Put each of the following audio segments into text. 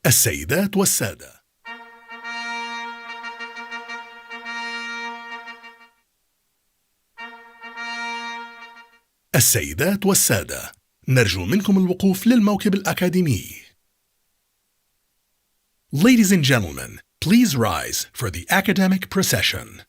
السيدات والسادة، السيدات والسادة، نرجو منكم الوقوف للموكب الأكاديمي. Ladies and gentlemen, please rise for the academic procession.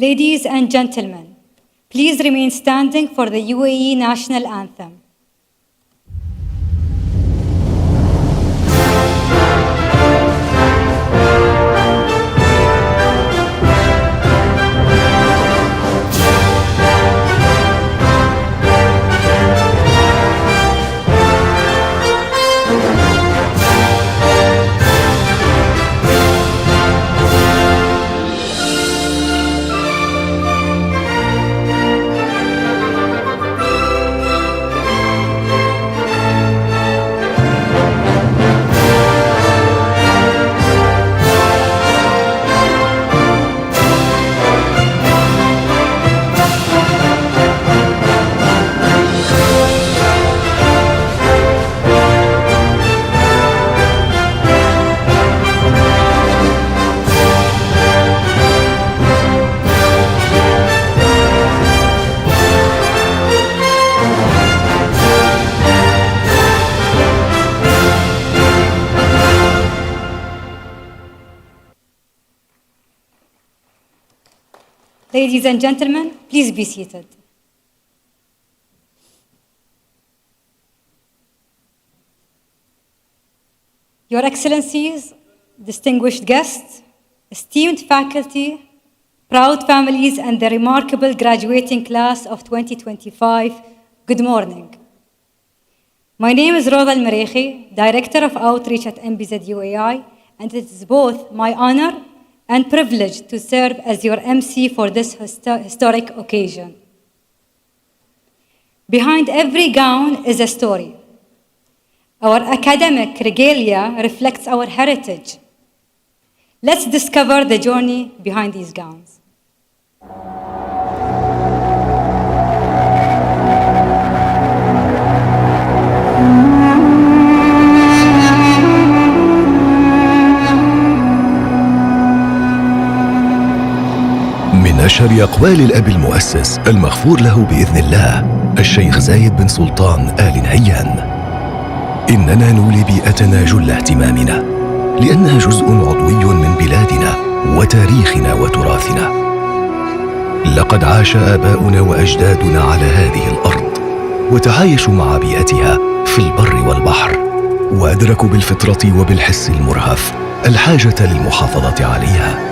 Ladies and gentlemen, please remain standing for the UAE National Anthem. Ladies and gentlemen, please be seated. Your Excellencies, distinguished guests, esteemed faculty, proud families, and the remarkable graduating class of 2025, good morning. My name is Roda Al-Marekhi, Director of Outreach at MBZUAI, and it is both my honor and privilege to serve as your MC for this historic occasion. Behind every gown is a story. Our academic regalia reflects our heritage. Let's discover the journey behind these gowns. من أشهر أقوال الأب المؤسس المغفور له بإذن الله الشيخ زايد بن سلطان آل نهيان: إننا نولي بيئتنا جل اهتمامنا لأنها جزء عضوي من بلادنا وتاريخنا وتراثنا. لقد عاش آباؤنا وأجدادنا على هذه الأرض وتعايشوا مع بيئتها في البر والبحر، وأدركوا بالفطرة وبالحس المرهف الحاجة للمحافظة عليها،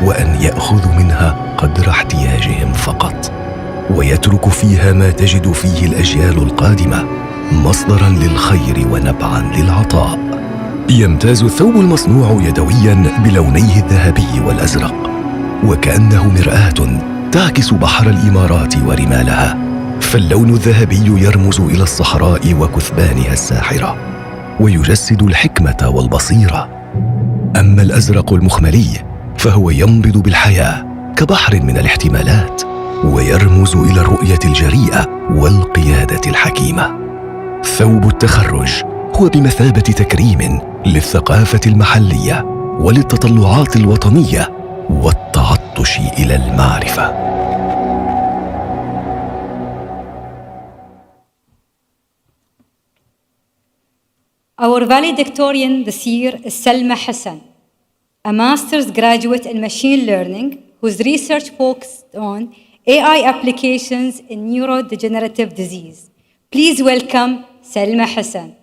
وأن يأخذوا منها قدر احتياجهم فقط، ويترك فيها ما تجد فيه الأجيال القادمة مصدراً للخير ونبعاً للعطاء. يمتاز الثوب المصنوع يدوياً بلونيه الذهبي والأزرق، وكأنه مرآة تعكس بحر الإمارات ورمالها، فاللون الذهبي يرمز إلى الصحراء وكثبانها الساحرة، ويجسد الحكمة والبصيرة. أما الأزرق المخملي فهو ينبض بالحياة كبحر من الاحتمالات، ويرمز إلى الرؤية الجريئة والقيادة الحكيمة. ثوب التخرج هو بمثابة تكريم للثقافة المحلية وللتطلعات الوطنية والتعطش إلى المعرفة. Our valedictorian this year is Salma Hassan, a master's graduate in machine learning whose research focused on AI applications in neurodegenerative disease. Please welcome Salma Hassan.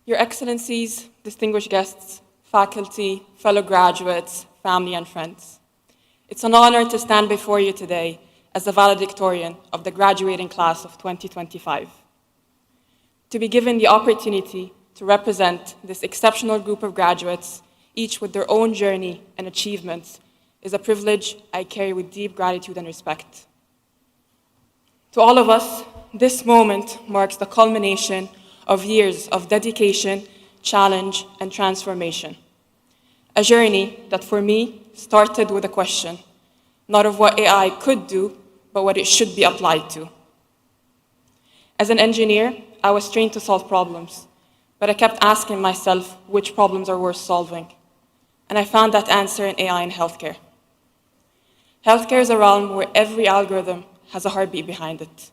Your Excellencies, distinguished guests, faculty, fellow graduates, family, and friends. It's an honor to stand before you today as the valedictorian of the graduating class of 2025. To be given the opportunity to represent this exceptional group of graduates, each with their own journey and achievements, is a privilege I carry with deep gratitude and respect. To all of us, this moment marks the culmination of years of dedication, challenge, and transformation. A journey that for me started with a question, not of what AI could do, but what it should be applied to. As an engineer, I was trained to solve problems, but I kept asking myself which problems are worth solving. and I found that answer in AI in healthcare. Healthcare is a realm where every algorithm has a heartbeat behind it,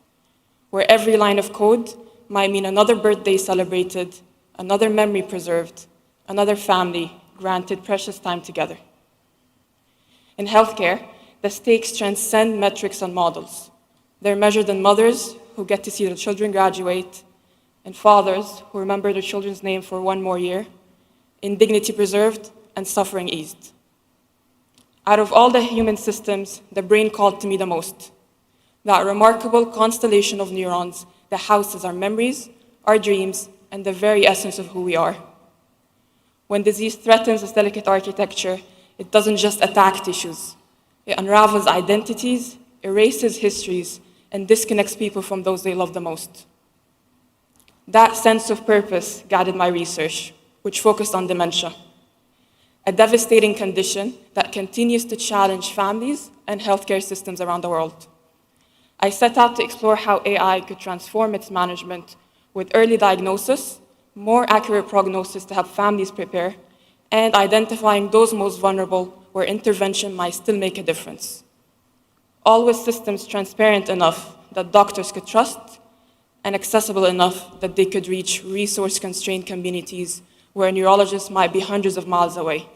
where every line of code might mean another birthday celebrated, another memory preserved, another family granted precious time together. In healthcare, the stakes transcend metrics and models. They're measured in mothers who get to see their children graduate, in fathers who remember their children's name for one more year, in dignity preserved and suffering eased. Out of all the human systems, the brain called to me the most. That remarkable constellation of neurons that houses our memories, our dreams, and the very essence of who we are. When disease threatens this delicate architecture, it doesn't just attack tissues. It unravels identities, erases histories, and disconnects people from those they love the most. That sense of purpose guided my research, which focused on dementia, a devastating condition that continues to challenge families and healthcare systems around the world. I set out to explore how AI could transform its management with early diagnosis, more accurate prognosis to help families prepare, and identifying those most vulnerable where intervention might still make a difference. All with systems transparent enough that doctors could trust and accessible enough that they could reach resource-constrained communities where neurologists might be hundreds of miles away.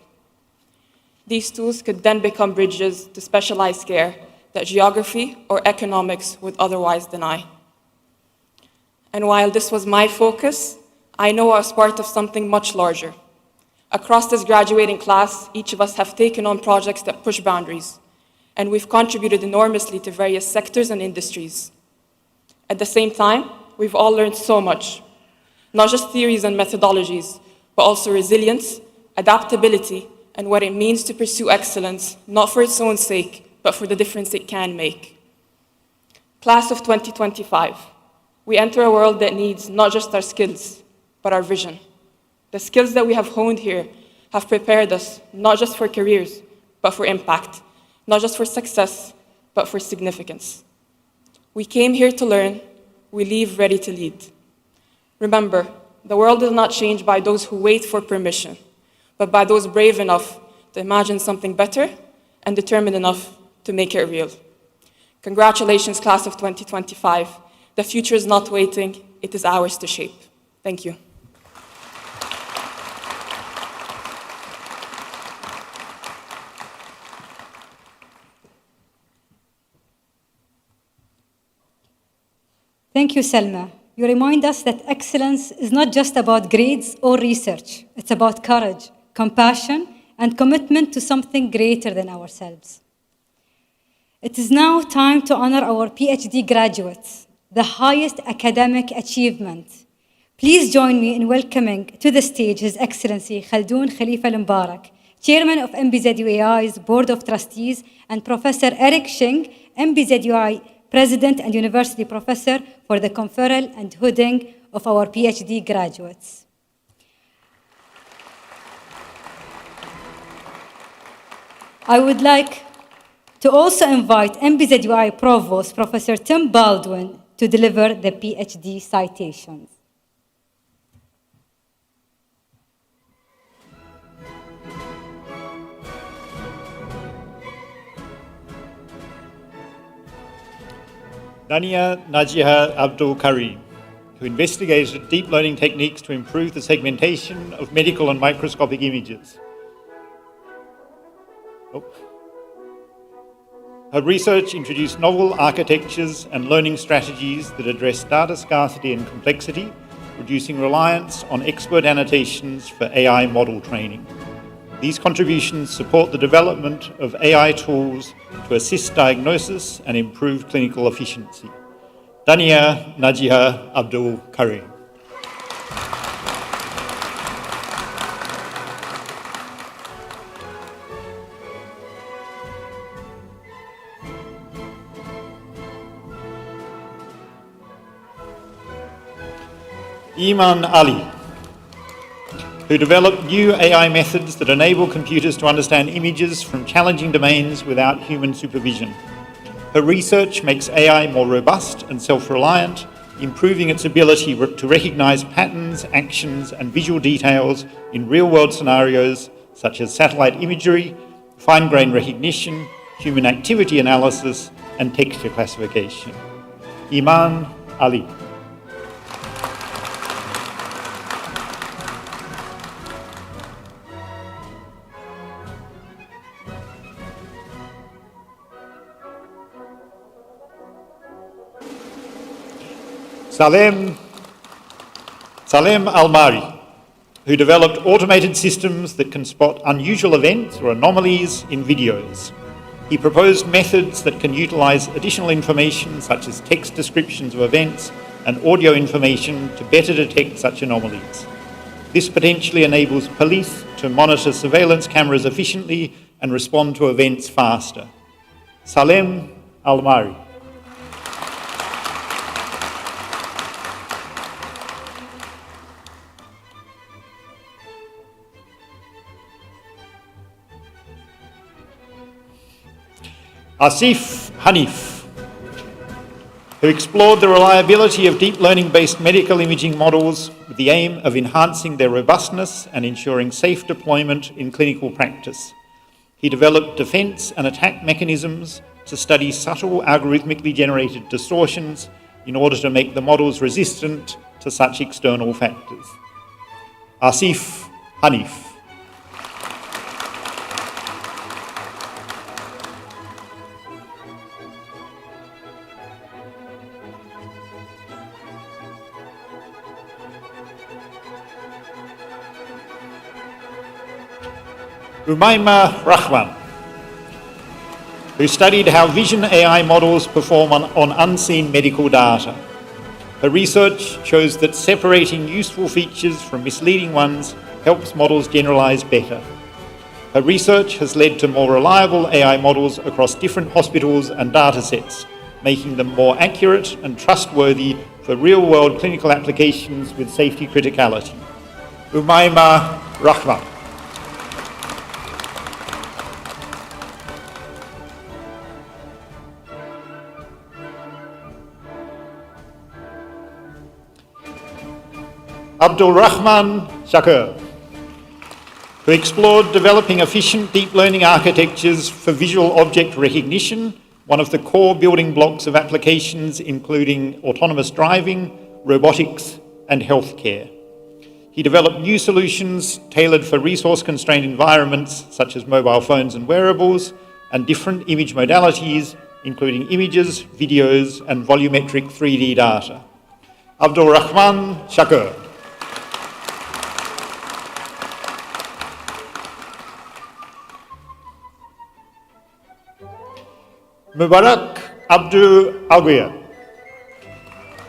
These tools could then become bridges to specialized care that geography or economics would otherwise deny. And while this was my focus, I know I was part of something much larger. Across this graduating class, each of us have taken on projects that push boundaries, and we've contributed enormously to various sectors and industries. At the same time, we've all learned so much, not just theories and methodologies, but also resilience, adaptability, and what it means to pursue excellence, not for its own sake, but for the difference it can make. Class of 2025, we enter a world that needs not just our skills, but our vision. The skills that we have honed here have prepared us not just for careers, but for impact, not just for success, but for significance. We came here to learn, we leave ready to lead. Remember, the world is not changed by those who wait for permission, but by those brave enough to imagine something better and determined enough to make it real. Congratulations, class of 2025. The future is not waiting, it is ours to shape. Thank you. Thank you, Selma. You remind us that excellence is not just about grades or research. It's about courage, compassion, and commitment to something greater than ourselves. It is now time to honor our PhD graduates, the highest academic achievement. Please join me in welcoming to the stage His Excellency Khaldoon Khalifa Al-Mbarak, Chairman of MBZUAI's Board of Trustees, and Professor Eric Shing, MBZUAI President and University Professor, for the conferral and hooding of our PhD graduates. I would like to also invite MBZUAI Provost, Professor Tim Baldwin, to deliver the PhD citations. Dania Najiha Abdul Karim, who investigated deep learning techniques to improve the segmentation of medical and microscopic images. Her research introduced novel architectures and learning strategies that address data scarcity and complexity, reducing reliance on expert annotations for AI model training. These contributions support the development of AI tools to assist diagnosis and improve clinical efficiency. Dania Najiha Abdul Karim. Iman Ali, who developed new AI methods that enable computers to understand images from challenging domains without human supervision. Her research makes AI more robust and self-reliant, improving its ability to recognize patterns, actions, and visual details in real-world scenarios such as satellite imagery, fine-grained recognition, human activity analysis, and texture classification. Iman Ali. Salem Almari, who developed automated systems that can spot unusual events or anomalies in videos. He proposed methods that can utilize additional information such as text descriptions of events and audio information to better detect such anomalies. This potentially enables police to monitor surveillance cameras efficiently and respond to events faster. Salem Almari. Asif Hanif, who explored the reliability of deep learning-based medical imaging models with the aim of enhancing their robustness and ensuring safe deployment in clinical practice. He developed defense and attack mechanisms to study subtle algorithmically generated distortions in order to make the models resistant to such external factors. Asif Hanif. Umaima Rahman, who studied how vision AI models perform on unseen medical data. Her research shows that separating useful features from misleading ones helps models generalize better. Her research has led to more reliable AI models across different hospitals and datasets, making them more accurate and trustworthy for real-world clinical applications with safety criticality. Umaima Rahman. Abdul Rahman Shakir, who explored developing efficient deep learning architectures for visual object recognition, one of the core building blocks of applications including autonomous driving, robotics, and healthcare. He developed new solutions tailored for resource-constrained environments such as mobile phones and wearables, and different image modalities, including images, videos, and volumetric 3D data. Abdul Rahman Shakir. Mubarak Abdu Aguya,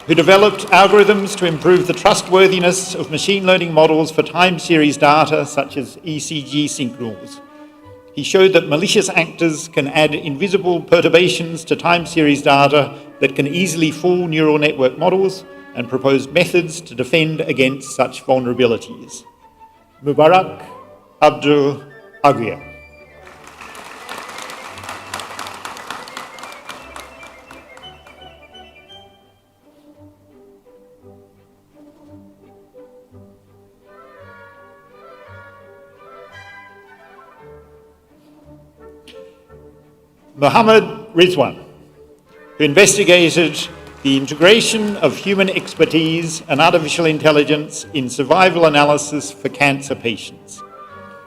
who developed algorithms to improve the trustworthiness of machine learning models for time series data such as ECG signals. He showed that malicious actors can add invisible perturbations to time series data that can easily fool neural network models, and proposed methods to defend against such vulnerabilities. Mubarak Abdu Aguya. Mohammed Rizwan, who investigated the integration of human expertise and artificial intelligence in survival analysis for cancer patients.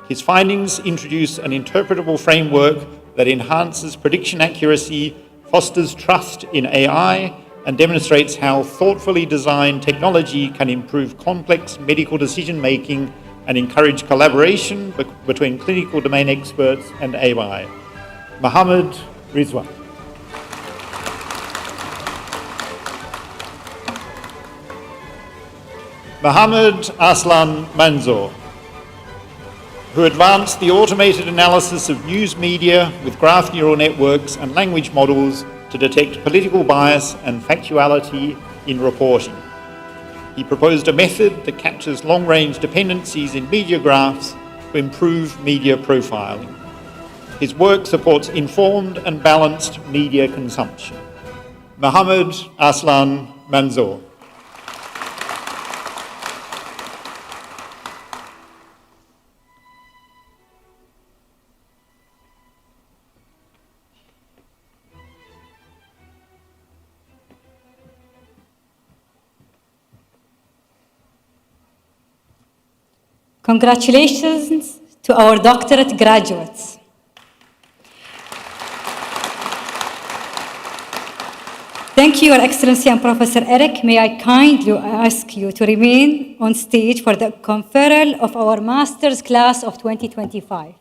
His findings introduce an interpretable framework that enhances prediction accuracy, fosters trust in AI, and demonstrates how thoughtfully designed technology can improve complex medical decision-making and encourage collaboration between clinical domain experts and AI. Mohammed Rizwan. Mohammed Aslan Manzoor, who advanced the automated analysis of news media with graph neural networks and language models to detect political bias and factuality in reporting. He proposed a method that captures long-range dependencies in media graphs to improve media profiling. His work supports informed and balanced media consumption. Mohammed Aslan Manzoor. Congratulations to our doctorate graduates. Thank you, Your Excellency and Professor Eric. May I kindly ask you to remain on stage for the conferral of our master's class of 2025.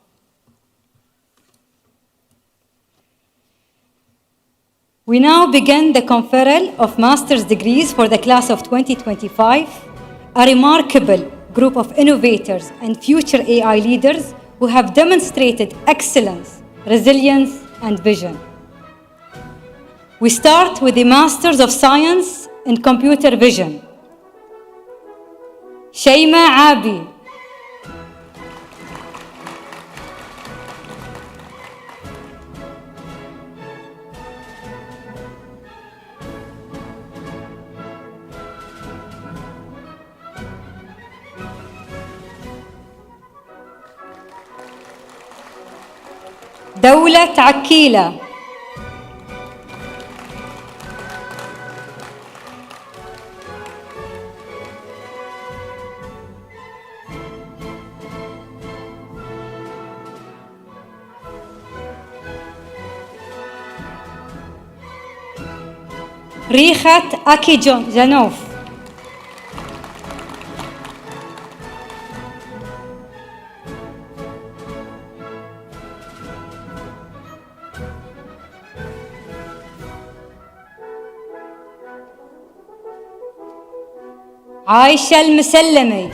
We now begin the conferral of master's degrees for the class of 2025, a remarkable group of innovators and future AI leaders who have demonstrated excellence, resilience, and vision. We start with the Masters of Science in Computer Vision. Shayma Abi. دولة عكيلة. ريخة أكي جانوف. عايشة المسلمي.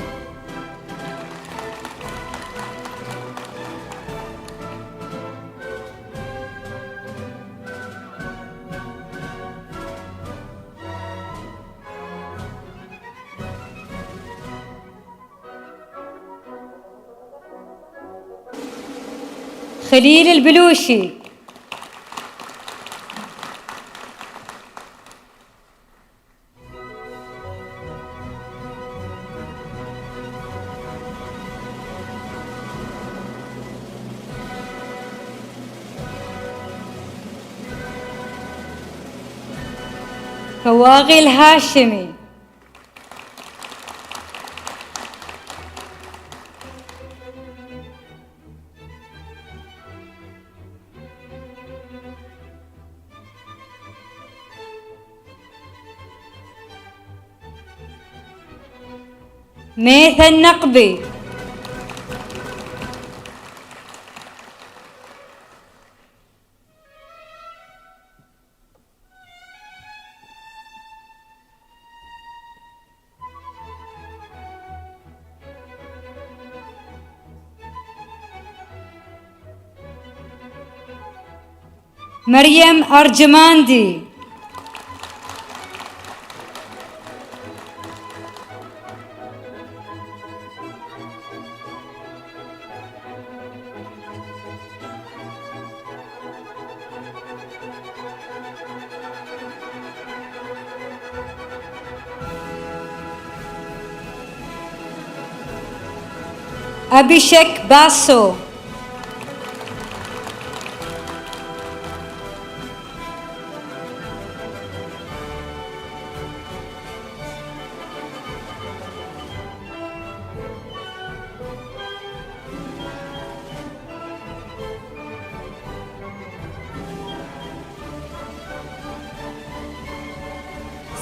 خليل البلوشي. فواغي الهاشمي. ميث النقبي. مريم أرجماندي. أبيشك باسو.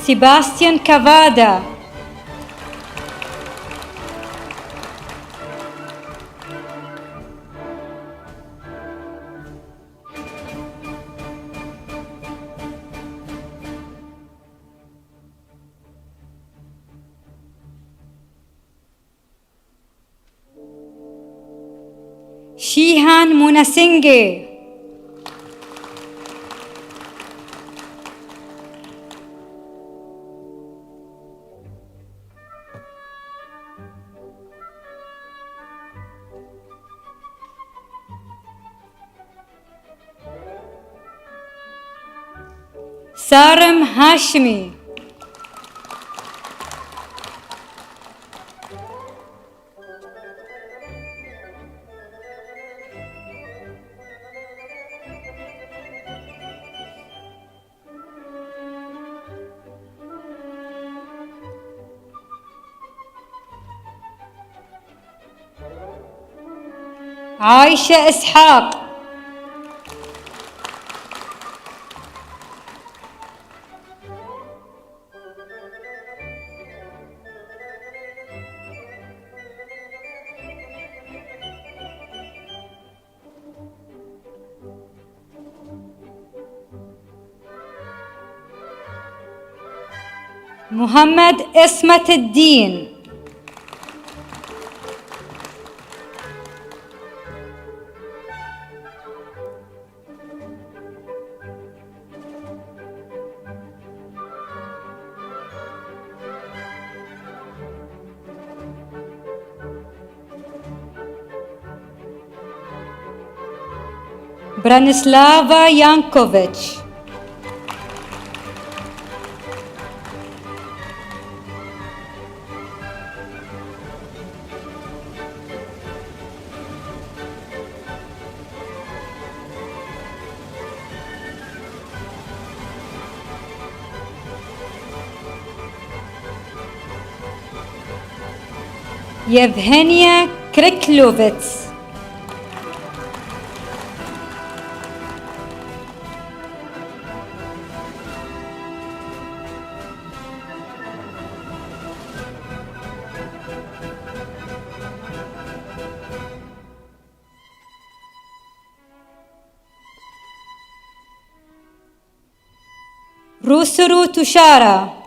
سيباستيان كافادا. شيهان موناسينجي. سارم هاشمي. عايشة إسحاق. محمد اسمة الدين. برانيسلاوا يانكوفيتش. يفهنيا كريكلوفيتس. روسرو تشارا.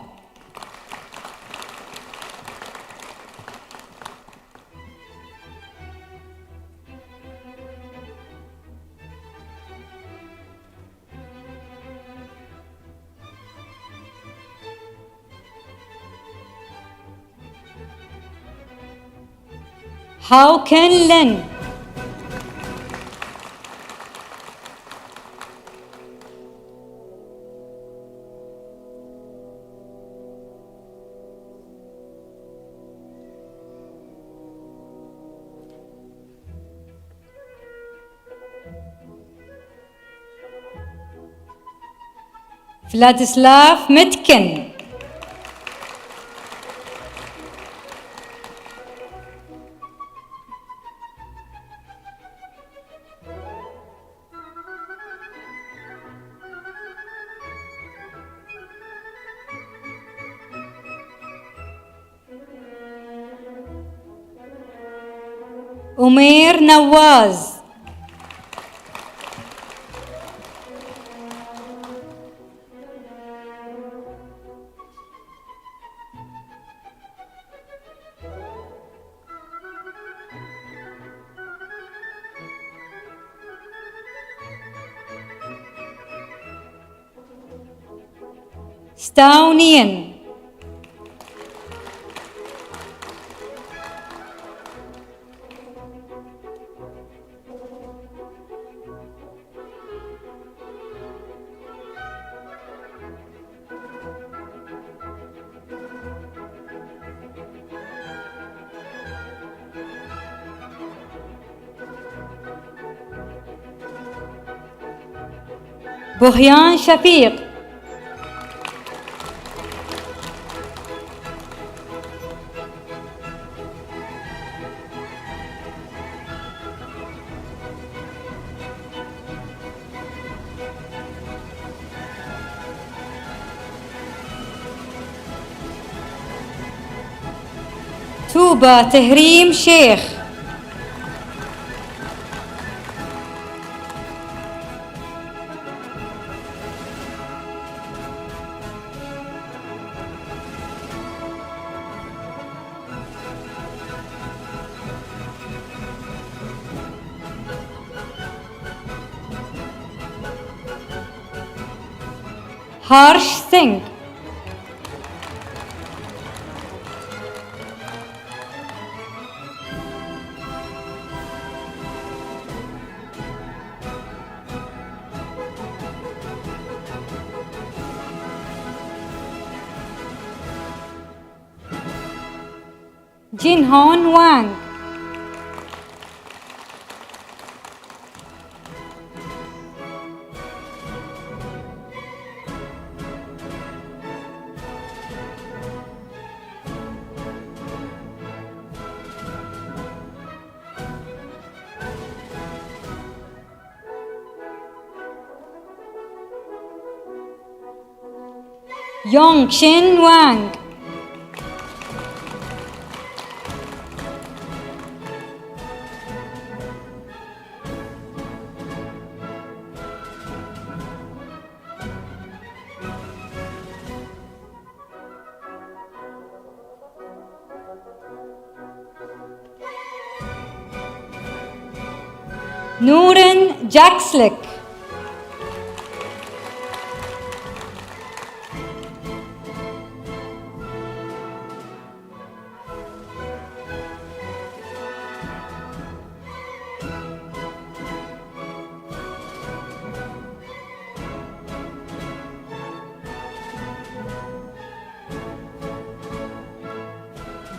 هاو كن لن. فلادسلاف متكن. أمير نواز. ستاونين. بوهيان شفيق. توبة تهريم شيخ. هارش سينغ. جين هون وانغ. Yong Shin Wang. Nuren Jakslik.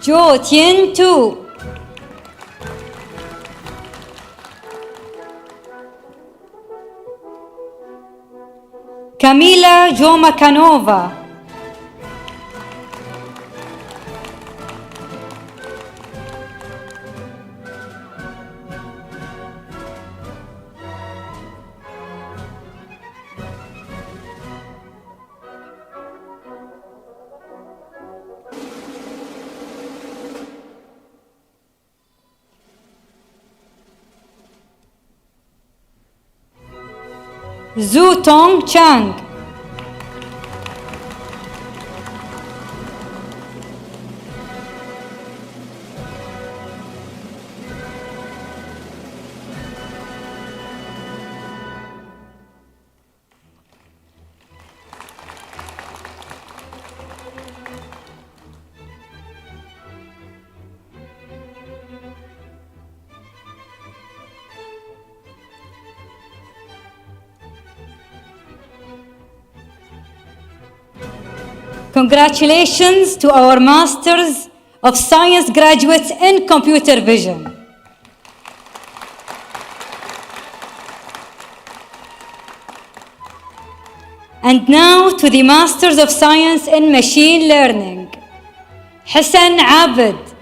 Jo Tien Tu. Kamila Jomakanova. Zhu Tong Chang. Congratulations to our Masters of Science graduates in Computer Vision. And now to the Masters of Science in Machine Learning. Hassan Abed.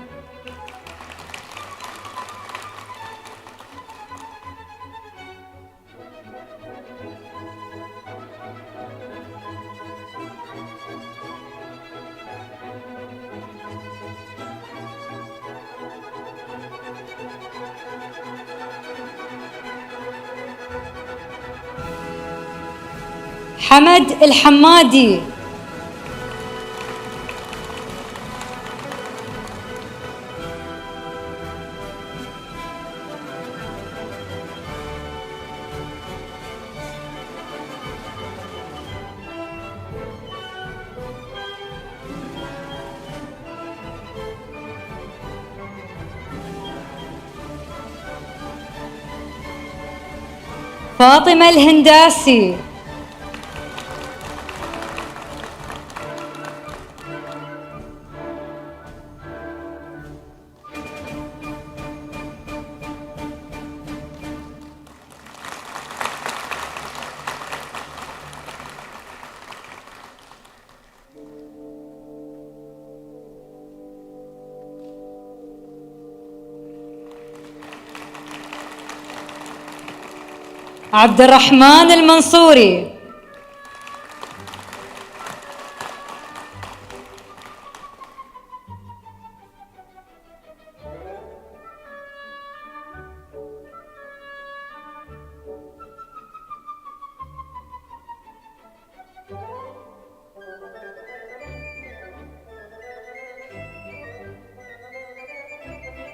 حمد الحمادي. فاطمة الهنداسي. عبد الرحمن المنصوري.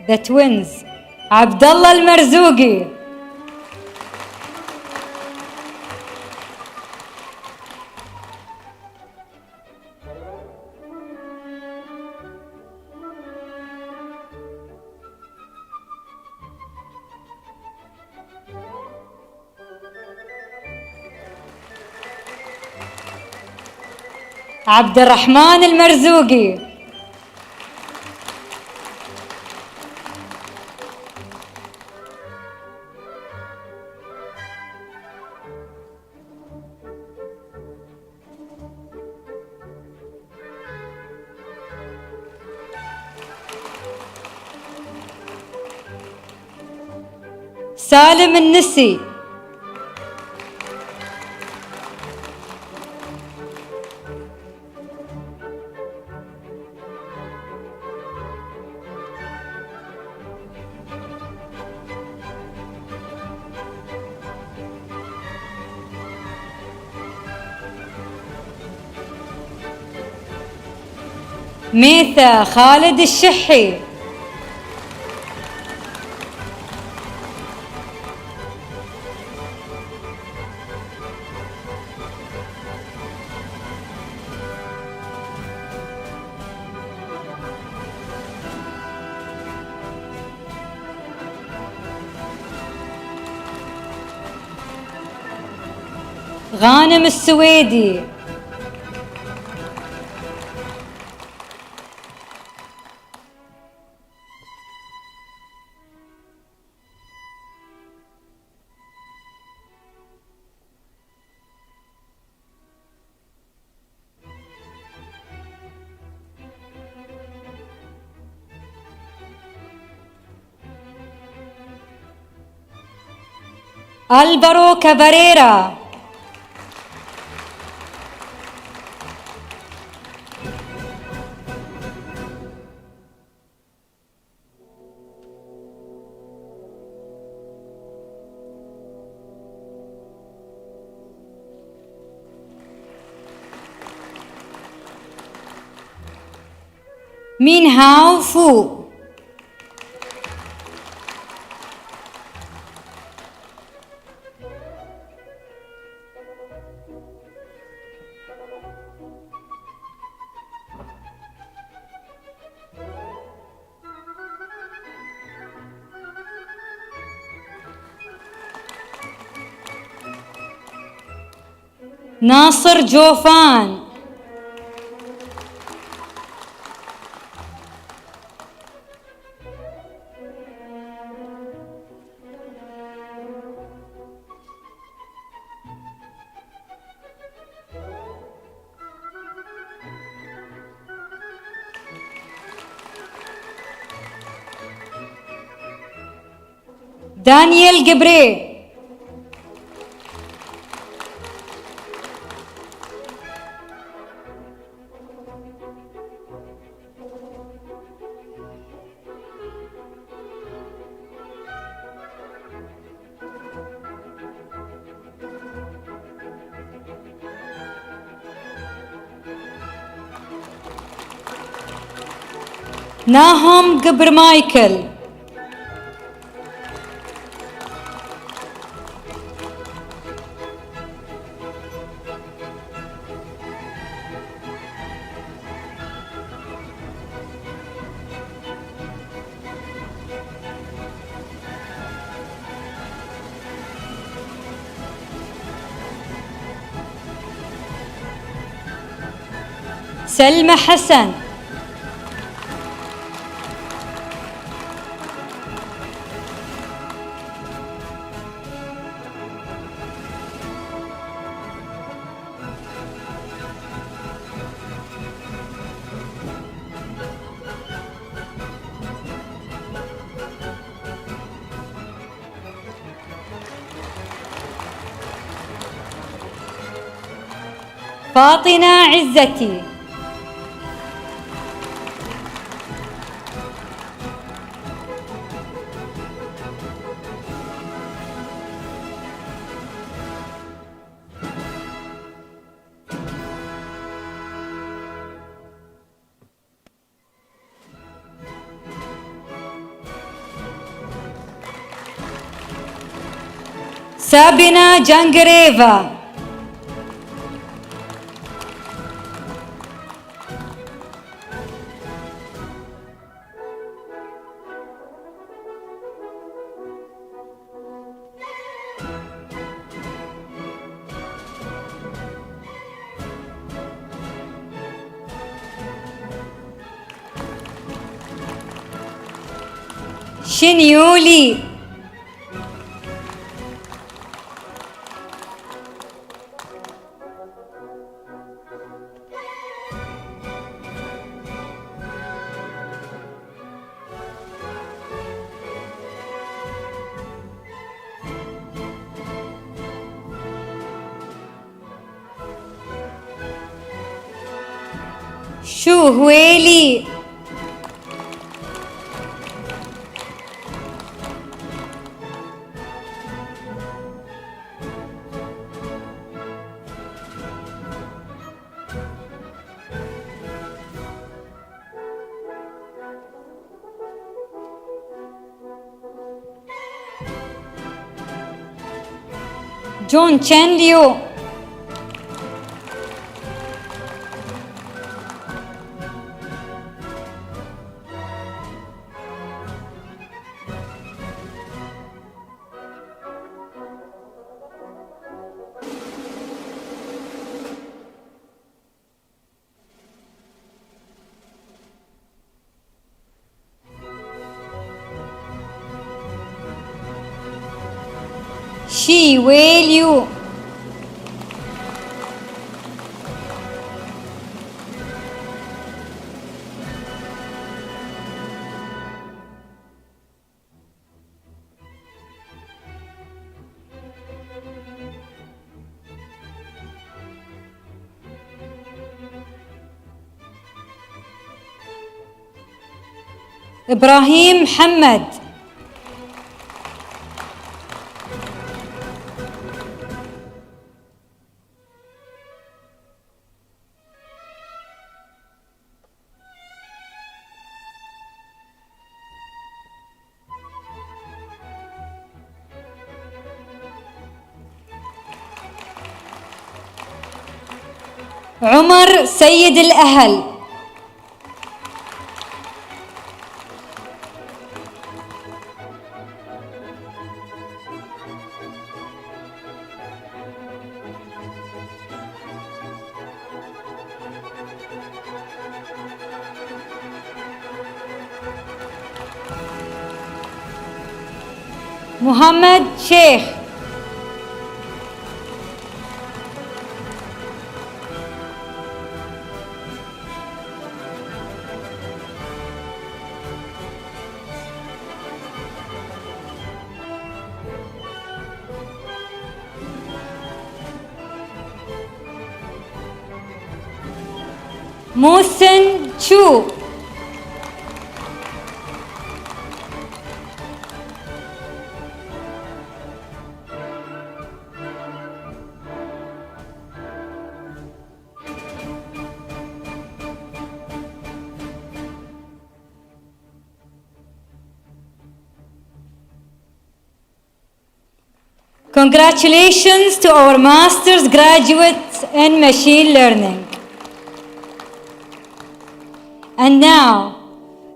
The twins عبد الله المرزوقي. عبد الرحمن المرزوقي. سالم النسي. ميثا خالد الشحي. غانم السويدي. ألفارو كافاريرا. مين هاو فو. ناصر جوفان. دانيال جبري. ناهم جبر مايكل. سلمى حسن. فاطمة عزتي. سابينا جانجريفا. شنيولي. شو هويلي. John Chen Liu. Shi Wei Liu. إبراهيم محمد. عمر سيد الأهل. محمد شيخ. محسن شو. Congratulations to our master's graduates in machine learning. And now,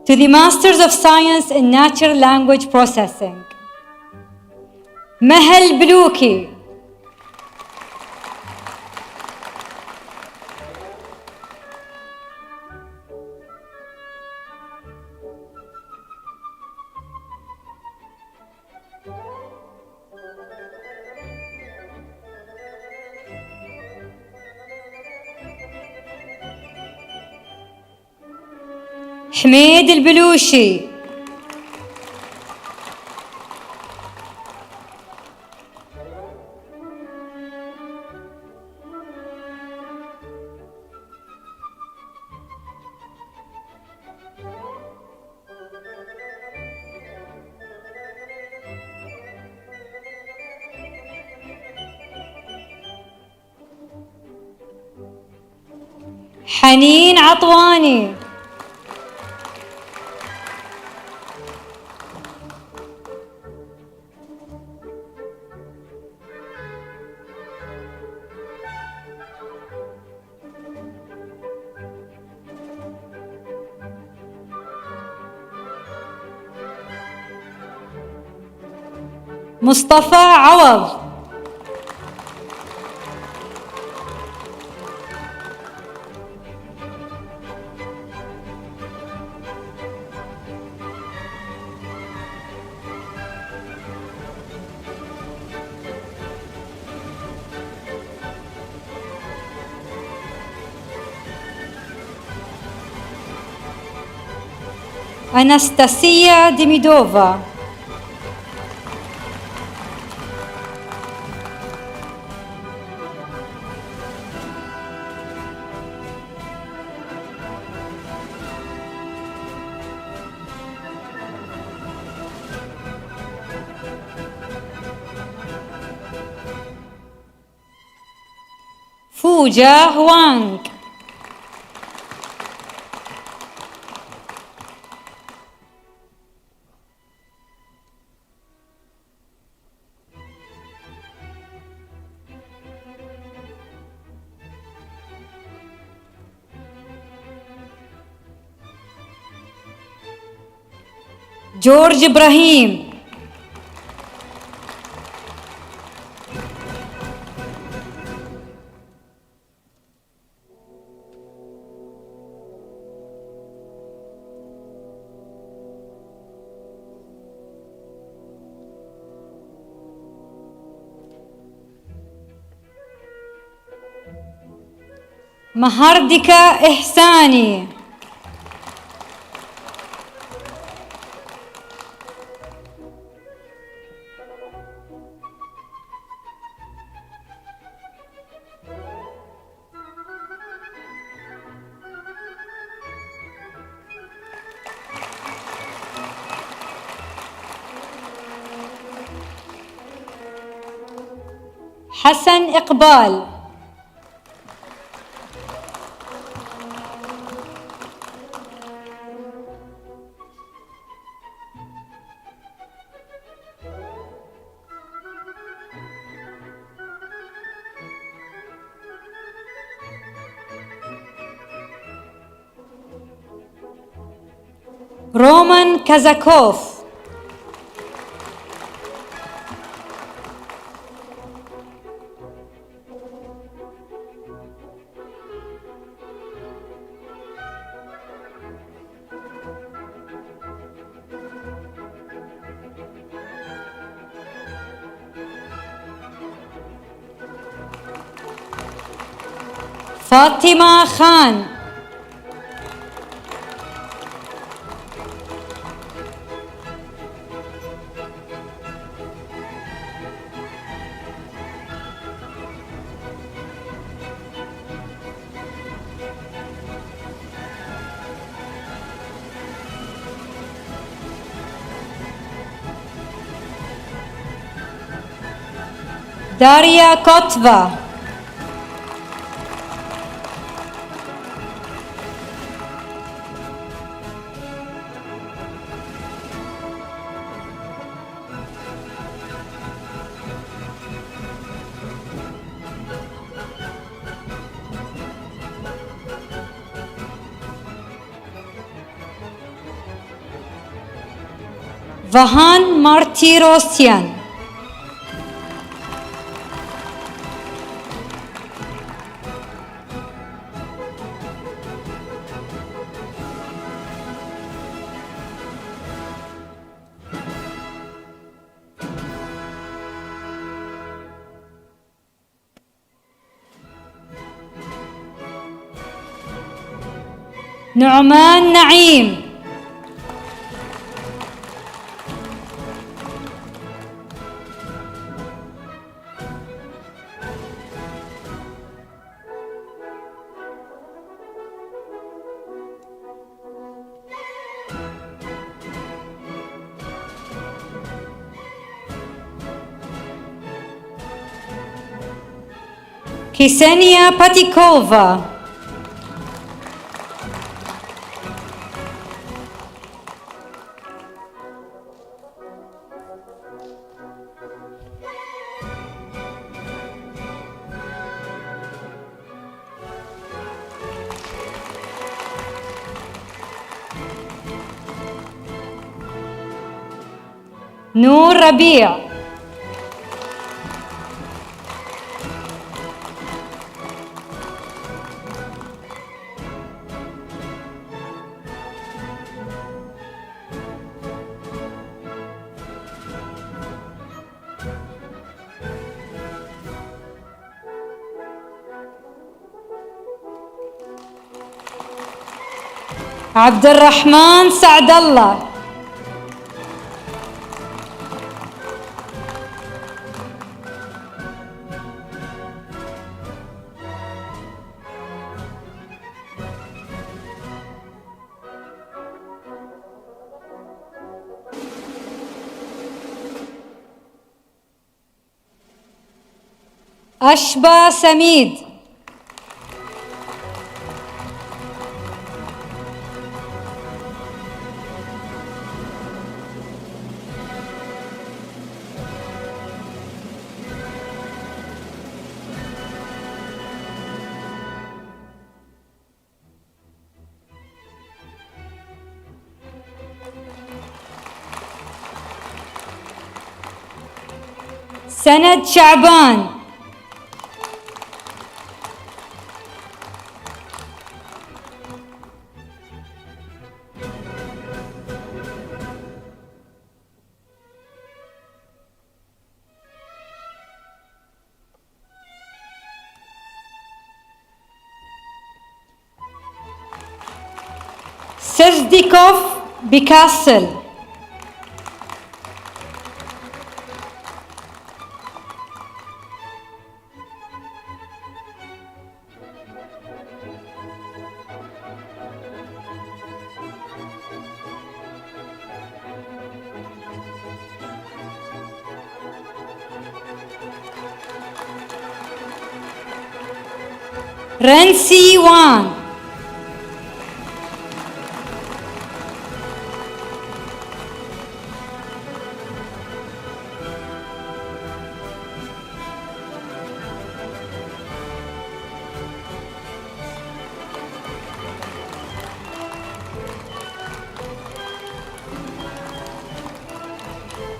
to the Masters of Science in Natural Language Processing. Mahal Bluki. حميد البلوشي. حنين عطواني. مصطفى عوض. أناستاسيا ديميدوفا. فوجا هوانغ. جورج إبراهيم. مهردكا إحساني. حسن إقبال. رومان كازاكوف. فاطمة خان. داريا كوتفا. فهان مارتيروسيان. نعمان نعيم. كيسانيا باتيكوفا. نور ربيع. عبد الرحمن سعد الله. أشبا سميد. سند شعبان. سجديكوف بيكاسل. رنسي وان.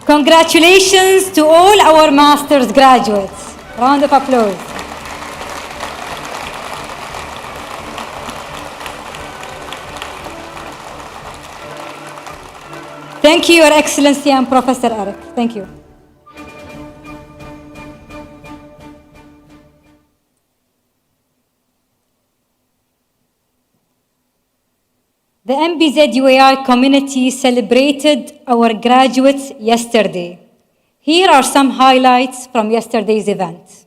Congratulations to all our master's graduates. Round of applause. Thank you, Your Excellency and Professor Eric. Thank you. The MBZUAI community celebrated our graduates yesterday. Here are some highlights from yesterday's event.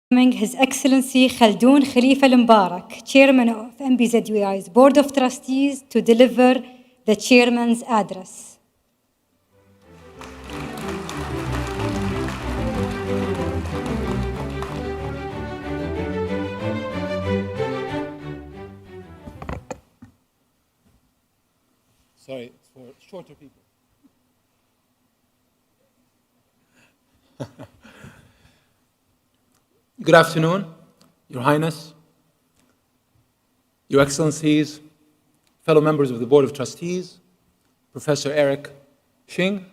His Excellency Khaldoon Khalifa al-Mubarak, Chairman of MBZUAI's Board of Trustees, to deliver the Chairman's address. Sorry, it's for shorter people. Good afternoon, Your Highness, Your Excellencies, fellow members of the Board of Trustees, Professor Eric Xing,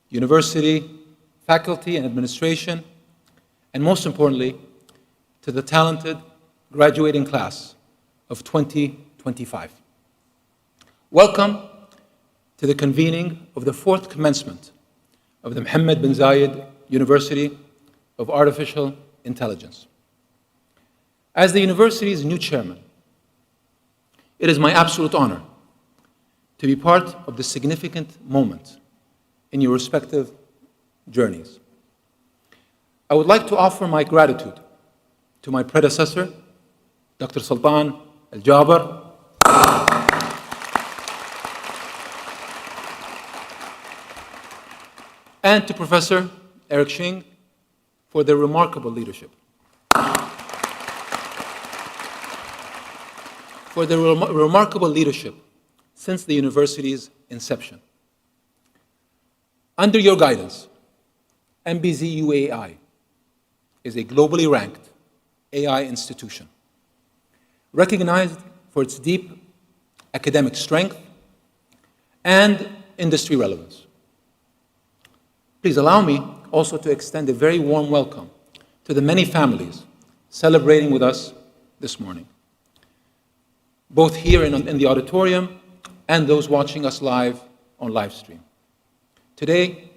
University, faculty and administration, and most importantly, to the talented graduating class of 2025. Welcome to the convening of the fourth commencement of the Mohammed bin Zayed University of Artificial Intelligence. As the university's new chairman, it is my absolute honor to be part of this significant moment in your respective journeys. I would like to offer my gratitude to my predecessor, Dr. Sultan Al-Jaber, and to Professor Eric Xing for their remarkable leadership. For their remarkable leadership since the university's inception. Under your guidance, MBZUAI is a globally ranked AI institution, recognized for its deep academic strength and industry relevance. Please allow me also to extend a very warm welcome to the many families celebrating with us this morning, both here in the auditorium and those watching us live on live stream. Today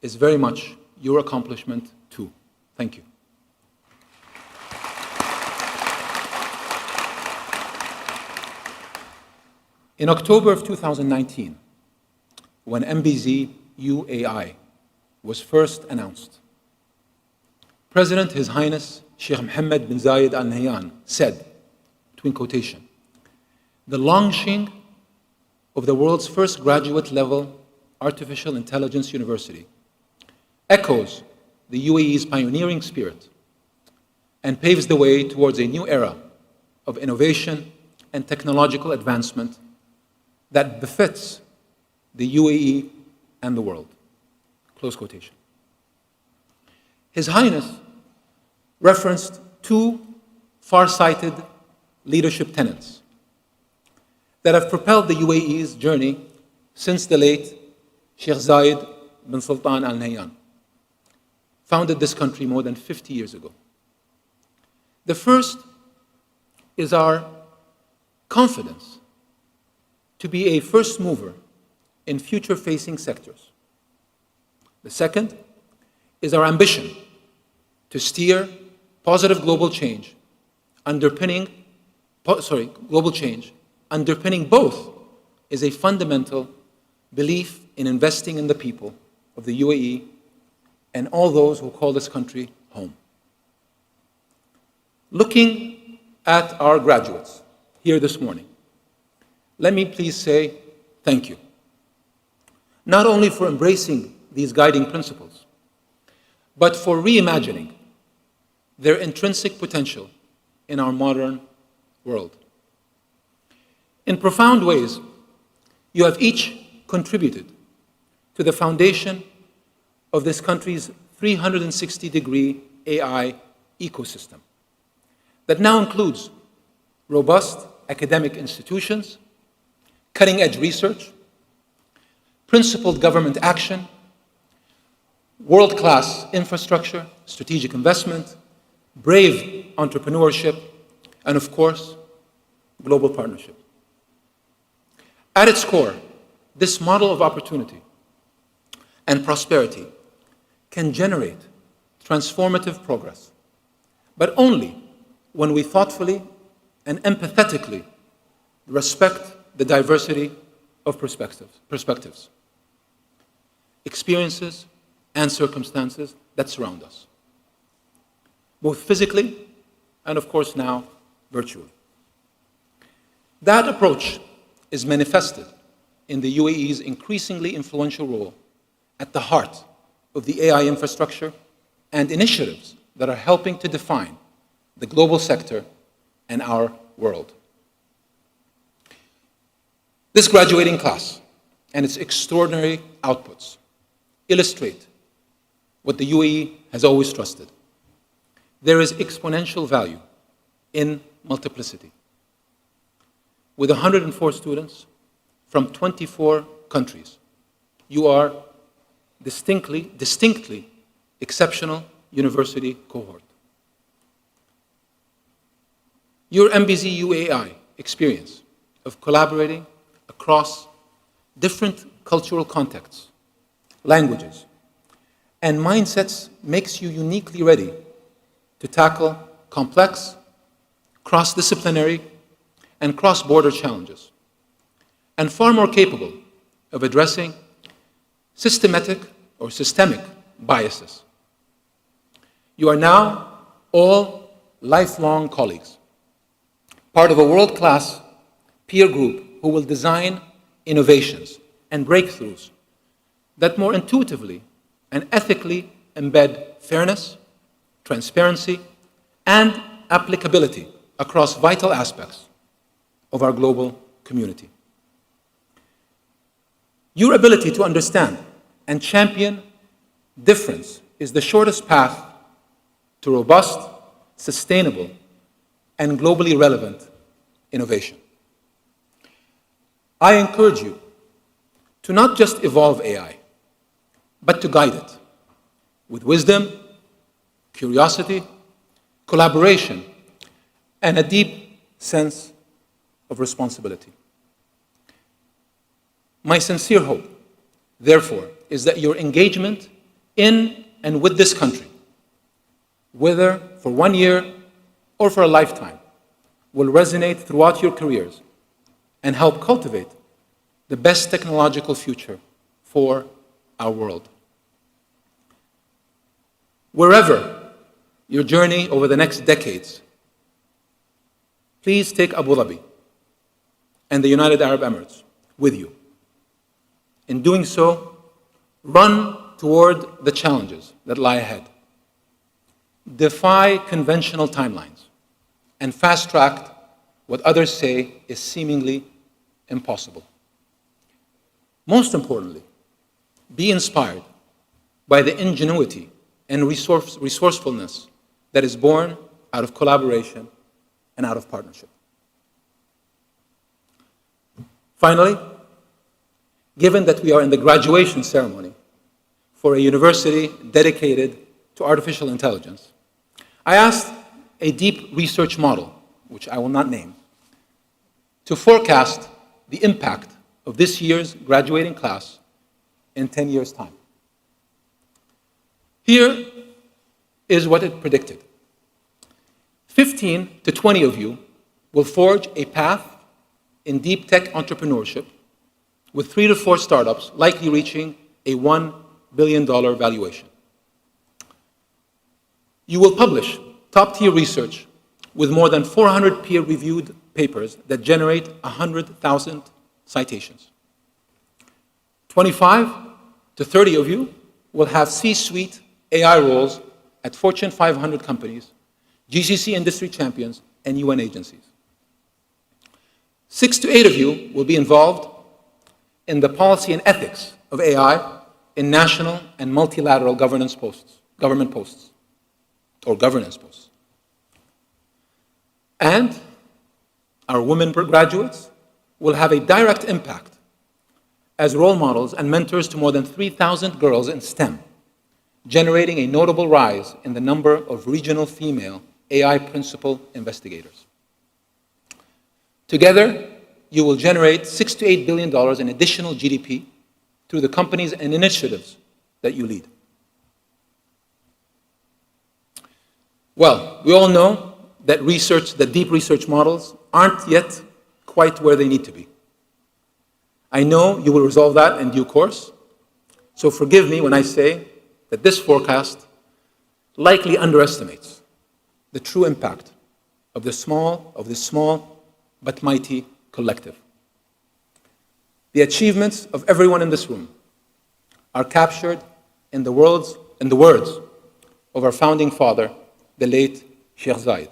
is very much your accomplishment too. Thank you. In October of 2019, when MBZUAI was first announced, President His Highness Sheikh Mohammed bin Zayed Al Nahyan said, between quotation, "The launching of the world's first graduate-level artificial intelligence university echoes the UAE's pioneering spirit and paves the way towards a new era of innovation and technological advancement that befits the UAE and the world." Close quotation. His Highness referenced two far-sighted leadership tenets that have propelled the UAE's journey since the late Sheikh Zayed bin Sultan Al Nahyan founded this country more than 50 years ago. The first is our confidence to be a first mover in future-facing sectors. The second is our ambition to steer positive global change, underpinning both is a fundamental belief in investing in the people of the UAE and all those who call this country home. Looking at our graduates here this morning, let me please say thank you. Not only for embracing these guiding principles, but for reimagining their intrinsic potential in our modern world. In profound ways, you have each contributed to the foundation of this country's 360-degree AI ecosystem that now includes robust academic institutions, cutting-edge research, principled government action, world-class infrastructure, strategic investment, brave entrepreneurship, and of course, global partnership. At its core, this model of opportunity and prosperity can generate transformative progress, but only when we thoughtfully and empathetically respect the diversity of perspectives, experiences, and circumstances that surround us. both physically and, of course, now virtually. That approach is manifested in the UAE's increasingly influential role at the heart of the AI infrastructure and initiatives that are helping to define the global sector and our world. This graduating class and its extraordinary outputs illustrate what the UAE has always trusted. There is exponential value in multiplicity. With 104 students from 24 countries, you are distinctly exceptional university cohort. Your MBZUAI experience of collaborating across different cultural contexts, languages, and mindsets makes you uniquely ready to tackle complex, cross-disciplinary, and cross-border challenges, and far more capable of addressing systemic biases. You are now all lifelong colleagues, part of a world-class peer group who will design innovations and breakthroughs that more intuitively and ethically embed fairness, transparency, and applicability across vital aspects of our global community. Your ability to understand and champion difference is the shortest path to robust, sustainable, and globally relevant innovation. I encourage you to not just evolve AI, but to guide it with wisdom, curiosity, collaboration, and a deep sense of responsibility. My sincere hope, therefore, is that your engagement in and with this country, whether for 1 year or for a lifetime, will resonate throughout your careers and help cultivate the best technological future for our world. Wherever your journey over the next decades, please take Abu Dhabi and the United Arab Emirates with you. In doing so, run toward the challenges that lie ahead. Defy conventional timelines and fast-track what others say is seemingly impossible. Most importantly, be inspired by the ingenuity and resourcefulness that is born out of collaboration and out of partnership. Finally, given that we are in the graduation ceremony for a university dedicated to artificial intelligence, I asked a deep research model, which I will not name, to forecast the impact of this year's graduating class in 10 years' time. Here is what it predicted. 15 to 20 of you will forge a path in deep tech entrepreneurship with 3 to 4 startups likely reaching a $1 billion valuation. You will publish top-tier research with more than 400 peer-reviewed papers that generate 100,000 citations. 25 to 30 of you will have C-suite AI roles at Fortune 500 companies, GCC industry champions, and UN agencies. 6 to 8 of you will be involved in the policy and ethics of AI in national and multilateral government posts. And our women graduates will have a direct impact as role models and mentors to more than 3,000 girls in STEM, generating a notable rise in the number of regional female AI principal investigators. Together, you will generate $6 to $8 billion in additional GDP through the companies and initiatives that you lead. Well, we all know that deep research models aren't yet quite where they need to be. I know you will resolve that in due course, so forgive me when I say that this forecast likely underestimates the true impact of this small but mighty collective. The achievements of everyone in this room are captured in the words of our founding father, the late Sheikh Zayed,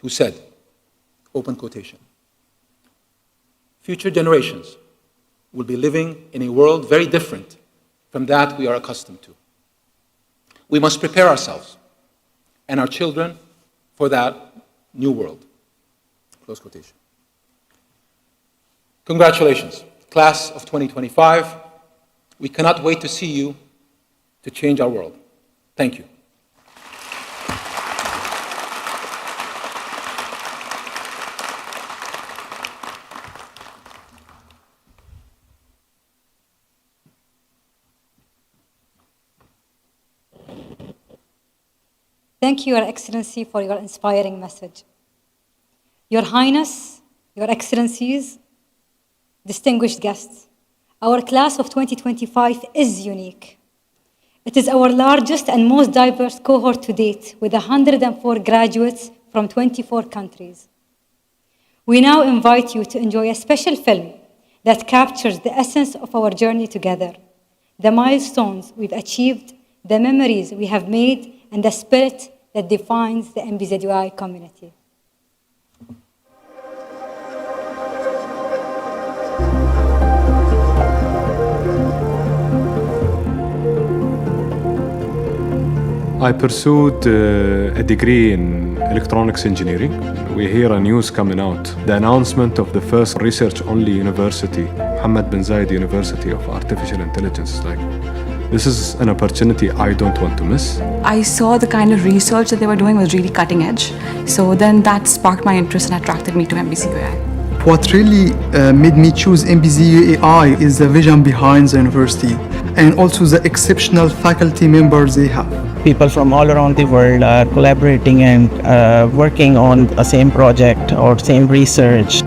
who said, open quotation, "Future generations will be living in a world very different from that we are accustomed to. We must prepare ourselves and our children for that new world." Close quotation. Congratulations, class of 2025. We cannot wait to see you to change our world. Thank you. Thank you, Your Excellency, for your inspiring message. Your Highness, Your Excellencies, distinguished guests, our class of 2025 is unique. It is our largest and most diverse cohort to date, with 104 graduates from 24 countries. We now invite you to enjoy a special film that captures the essence of our journey together, the milestones we've achieved, the memories we have made, and the spirit that defines the MBZUAI community. I pursued a degree in electronics engineering. We hear a news coming out, the announcement of the first research-only university, Mohammed bin Zayed University of Artificial Intelligence. This is an opportunity I don't want to miss. I saw the kind of research that they were doing was really cutting edge. So then that sparked my interest and attracted me to MBZUAI. What really made me choose MBZUAI is the vision behind the university and also the exceptional faculty members they have. People from all around the world are collaborating and working on the same project or same research.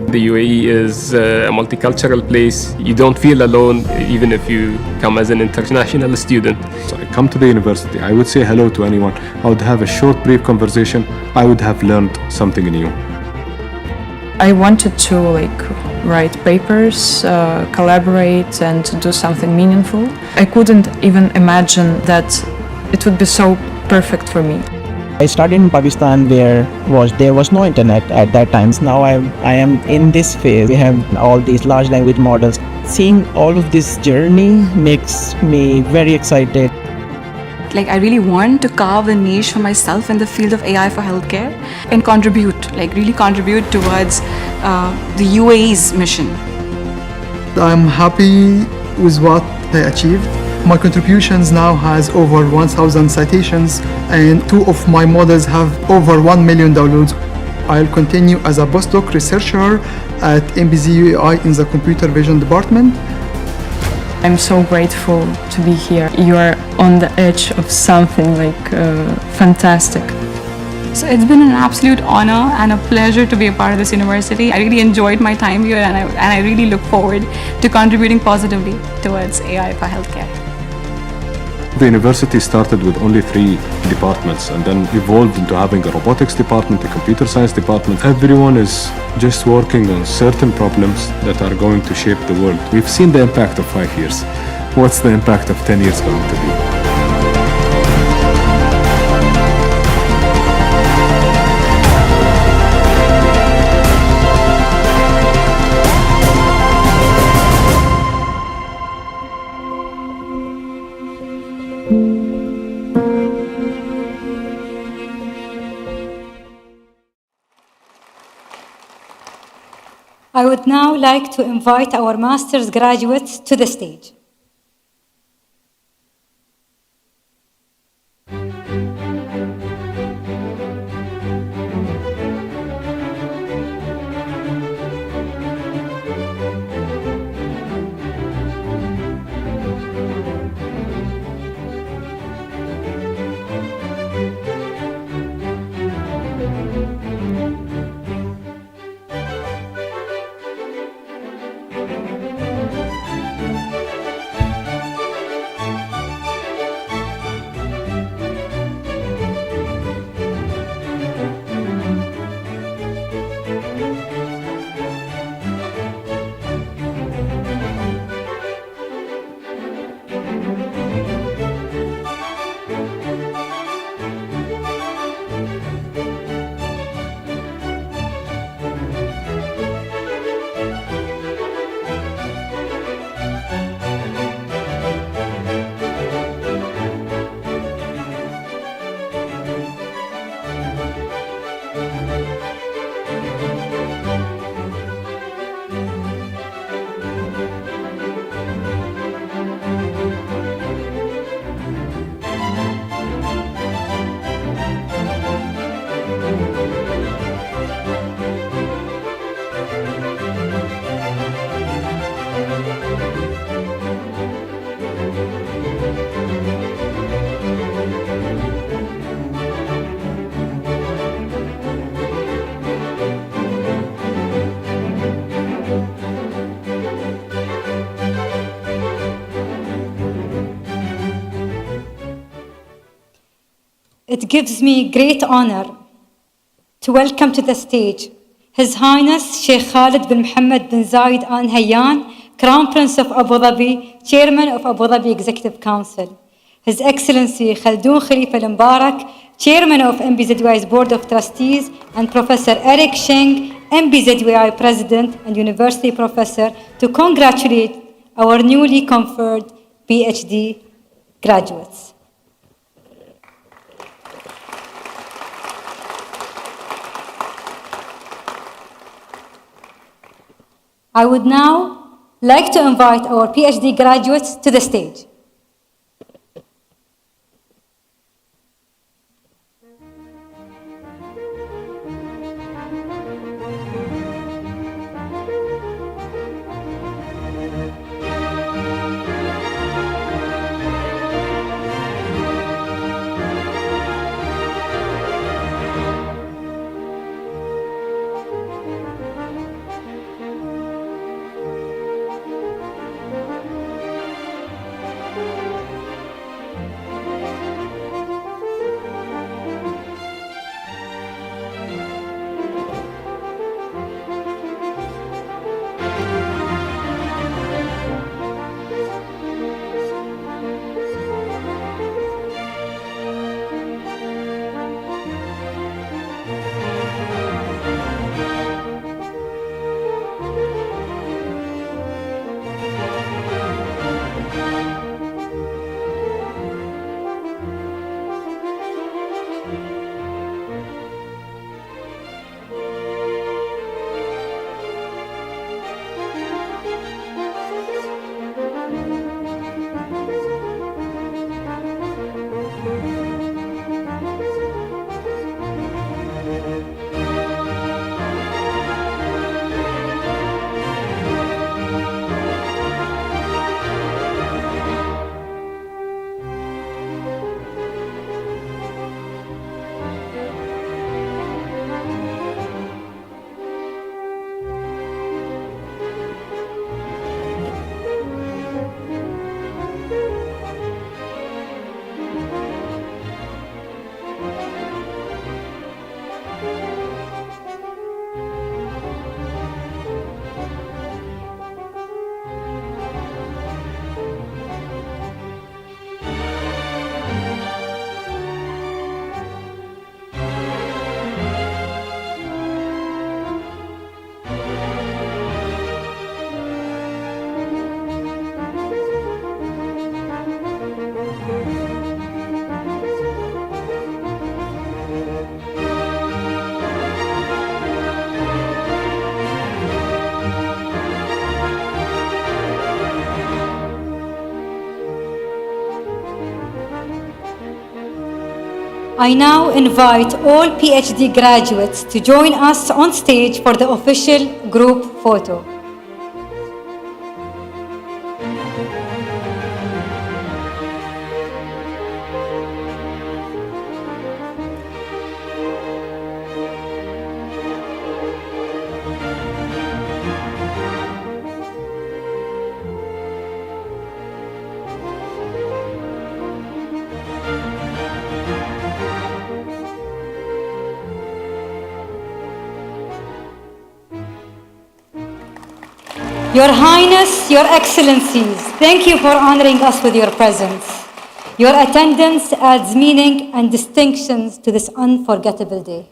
The UAE is a multicultural place. You don't feel alone even if you come as an international student. So I come to the university, I would say hello to anyone. I would have a short, brief conversation. I would have learned something new. I wanted to write papers, collaborate, and to do something meaningful. I couldn't even imagine that it would be so perfect for me. I started in Pakistan where there was no internet at that time. Now I am in this phase. We have all these large language models. Seeing all of this journey makes me very excited. I really want to carve a niche for myself in the field of AI for healthcare and really contribute towards the UAE's mission. I'm happy with what I achieved. My contributions now has over 1,000 citations and 2 of my models have over 1 million downloads. I'll continue as a postdoc researcher at MBZUAI in the computer vision department. I'm so grateful to be here. You are on the edge of something fantastic. So it's been an absolute honor and a pleasure to be a part of this university. I really enjoyed my time here and I really look forward to contributing positively towards AI for healthcare. The university started with only 3 departments and then evolved into having a robotics department, a computer science department. Everyone is just working on certain problems that are going to shape the world. We've seen the impact of 5 years. What's the impact of 10 years going to be? I would now like to invite our master's graduates to the stage. it gives me great honor to welcome to the stage His Highness Sheikh Khalid bin Mohammed bin Zayed Al Nahyan, Crown Prince of Abu Dhabi, Chairman of Abu Dhabi Executive Council. His Excellency Khaldoon Khalifa Al Mubarak, Chairman of MBZUAI's Board of Trustees, and Professor Eric Sheng, MBZUAI President and University Professor, to congratulate our newly conferred PhD graduates. I would now like to invite our PhD graduates to the stage. I now invite all PhD graduates to join us on stage for the official group photo. Your Highness, Your Excellencies, thank you for honoring us with your presence. Your attendance adds meaning and distinctions to this unforgettable day.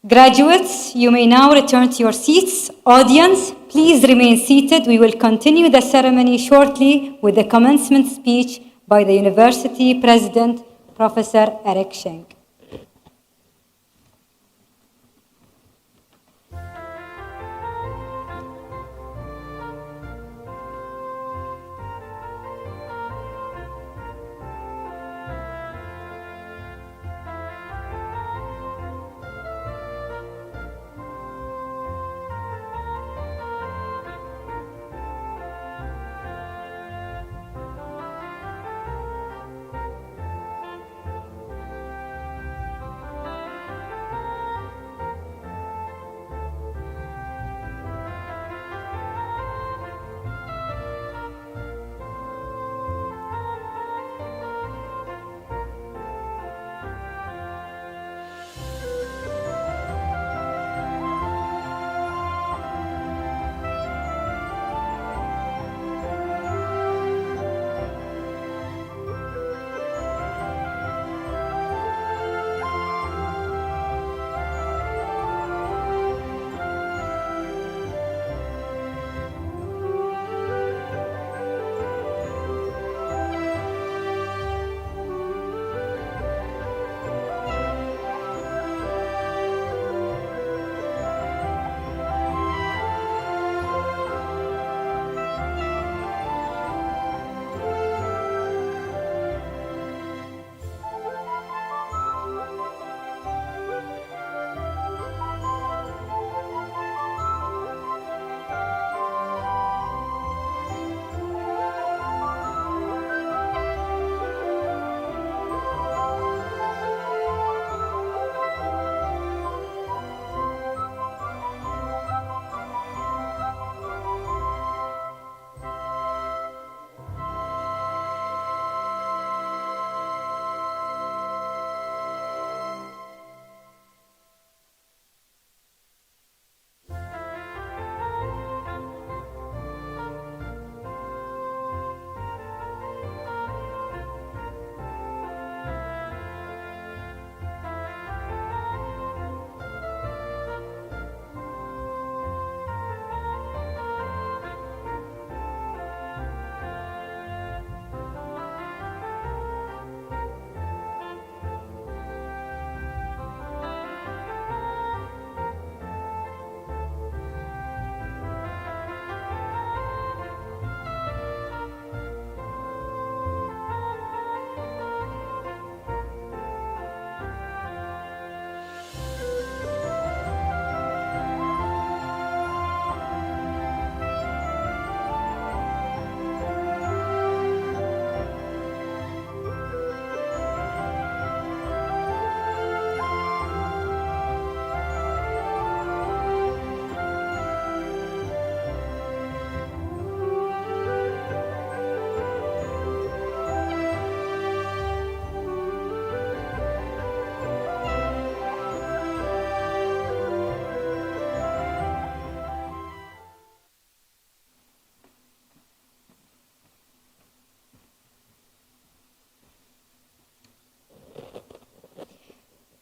Graduates, you may now return to your seats. Audience, Please remain seated. We will continue the ceremony shortly with the commencement speech by the University President, Professor Eric Sheng.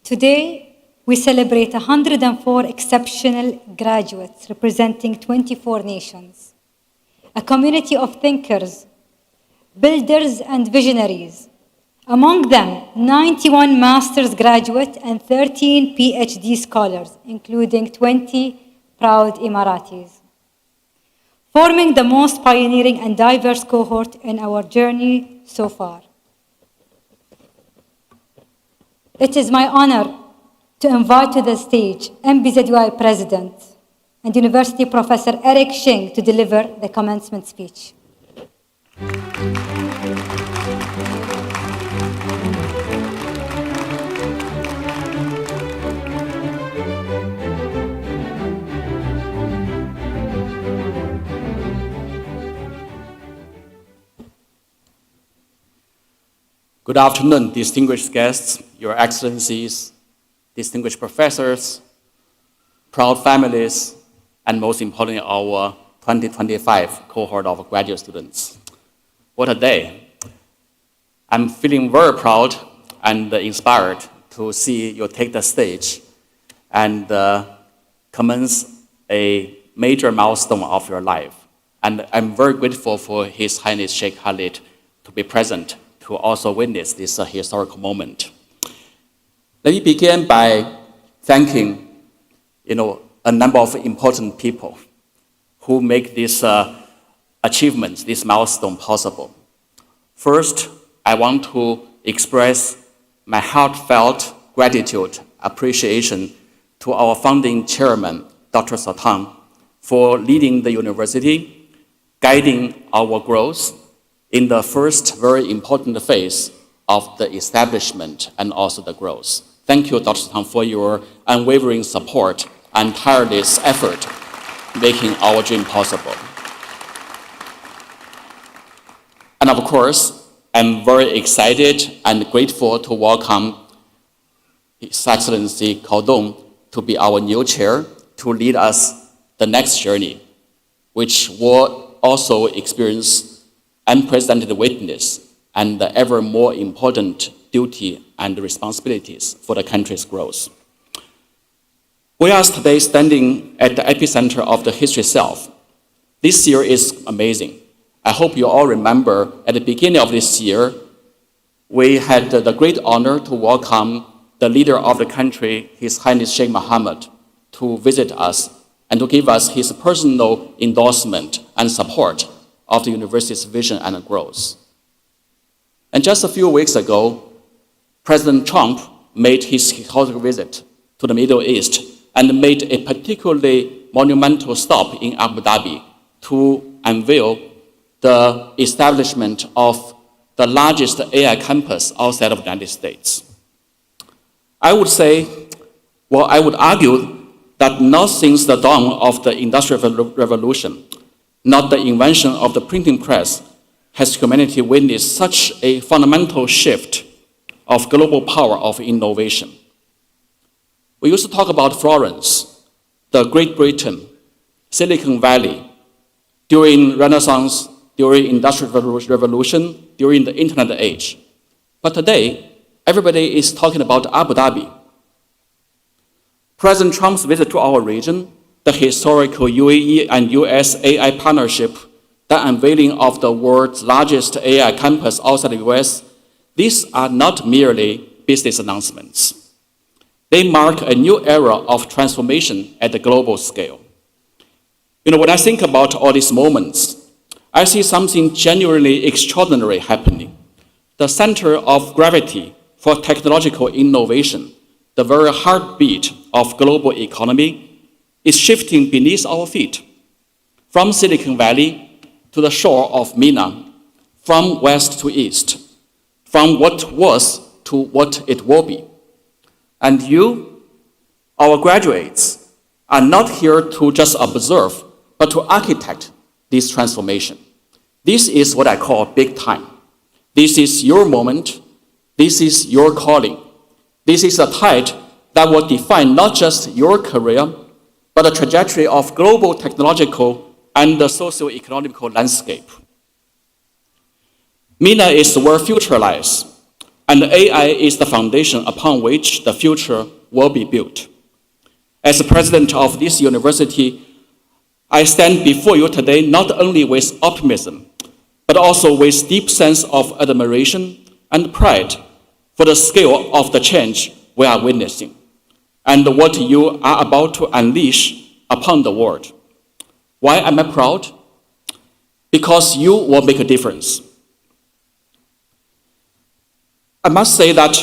Today, we celebrate 104 exceptional graduates representing 24 nations, a community of thinkers, builders, and visionaries. Among them, 91 master's graduates and 13 PhD scholars, including 20 proud Emiratis, forming the most pioneering and diverse cohort in our journey so far. It is my honor to invite to the stage MBZUAI President and University Professor Eric Sheng to deliver the commencement speech. Good afternoon, distinguished guests, Your Excellencies, distinguished professors, proud families, and most importantly, our 2025 cohort of graduate students. What a day. I'm feeling very proud and inspired to see you take the stage and commence a major milestone of your life. And I'm very grateful for His Highness Sheikh Khalid to be present to also witness this historical moment. Let me begin by thanking, a number of important people who make these achievements, this milestone possible. First, I want to express my heartfelt gratitude, appreciation to our founding chairman, Dr. Sultan, for leading the university, guiding our growth in the first very important phase of the establishment and also the growth. Thank you, Dr. Sultan, for your unwavering support and tireless effort making our dream possible. And of course, I'm very excited and grateful to welcome His Excellency Kaodong to be our new chair to lead us the next journey, which will also experience unprecedented witness and the ever more important duty and responsibilities for the country's growth. We are today standing at the epicenter of the history itself. This year is amazing. I hope you all remember at the beginning of this year, we had the great honor to welcome the leader of the country, His Highness Sheikh Mohammed, to visit us and to give us his personal endorsement and support of the university's vision and growth. And just a few weeks ago, President Trump made his historic visit to the Middle East and made a particularly monumental stop in Abu Dhabi to unveil the establishment of the largest AI campus outside of the United States. I would argue that not since the dawn of the Industrial Revolution, not the invention of the printing press, has humanity witnessed such a fundamental shift of global power of innovation. We used to talk about Florence, the Great Britain, Silicon Valley, during Renaissance, during Industrial Revolution, during the Internet age. But today, everybody is talking about Abu Dhabi. President Trump's visit to our region, the historical UAE and US AI partnership, the unveiling of the world's largest AI campus outside the US, these are not merely business announcements. They mark a new era of transformation at the global scale. When I think about all these moments, I see something genuinely extraordinary happening. The center of gravity for technological innovation, the very heartbeat of global economy, is shifting beneath our feet. From Silicon Valley to the shore of MENA, from west to east, from what was to what it will be. And you, our graduates, are not here to just observe, but to architect this transformation. This is what I call big time. This is your moment. This is your calling. This is a tide that will define not just your career, but the trajectory of global technological and the socio-economical landscape. MENA is where future lies, and AI is the foundation upon which the future will be built. As the president of this university, I stand before you today not only with optimism, but also with deep sense of admiration and pride for the scale of the change we are witnessing and what you are about to unleash upon the world. Why am I proud? Because you will make a difference. I must say that,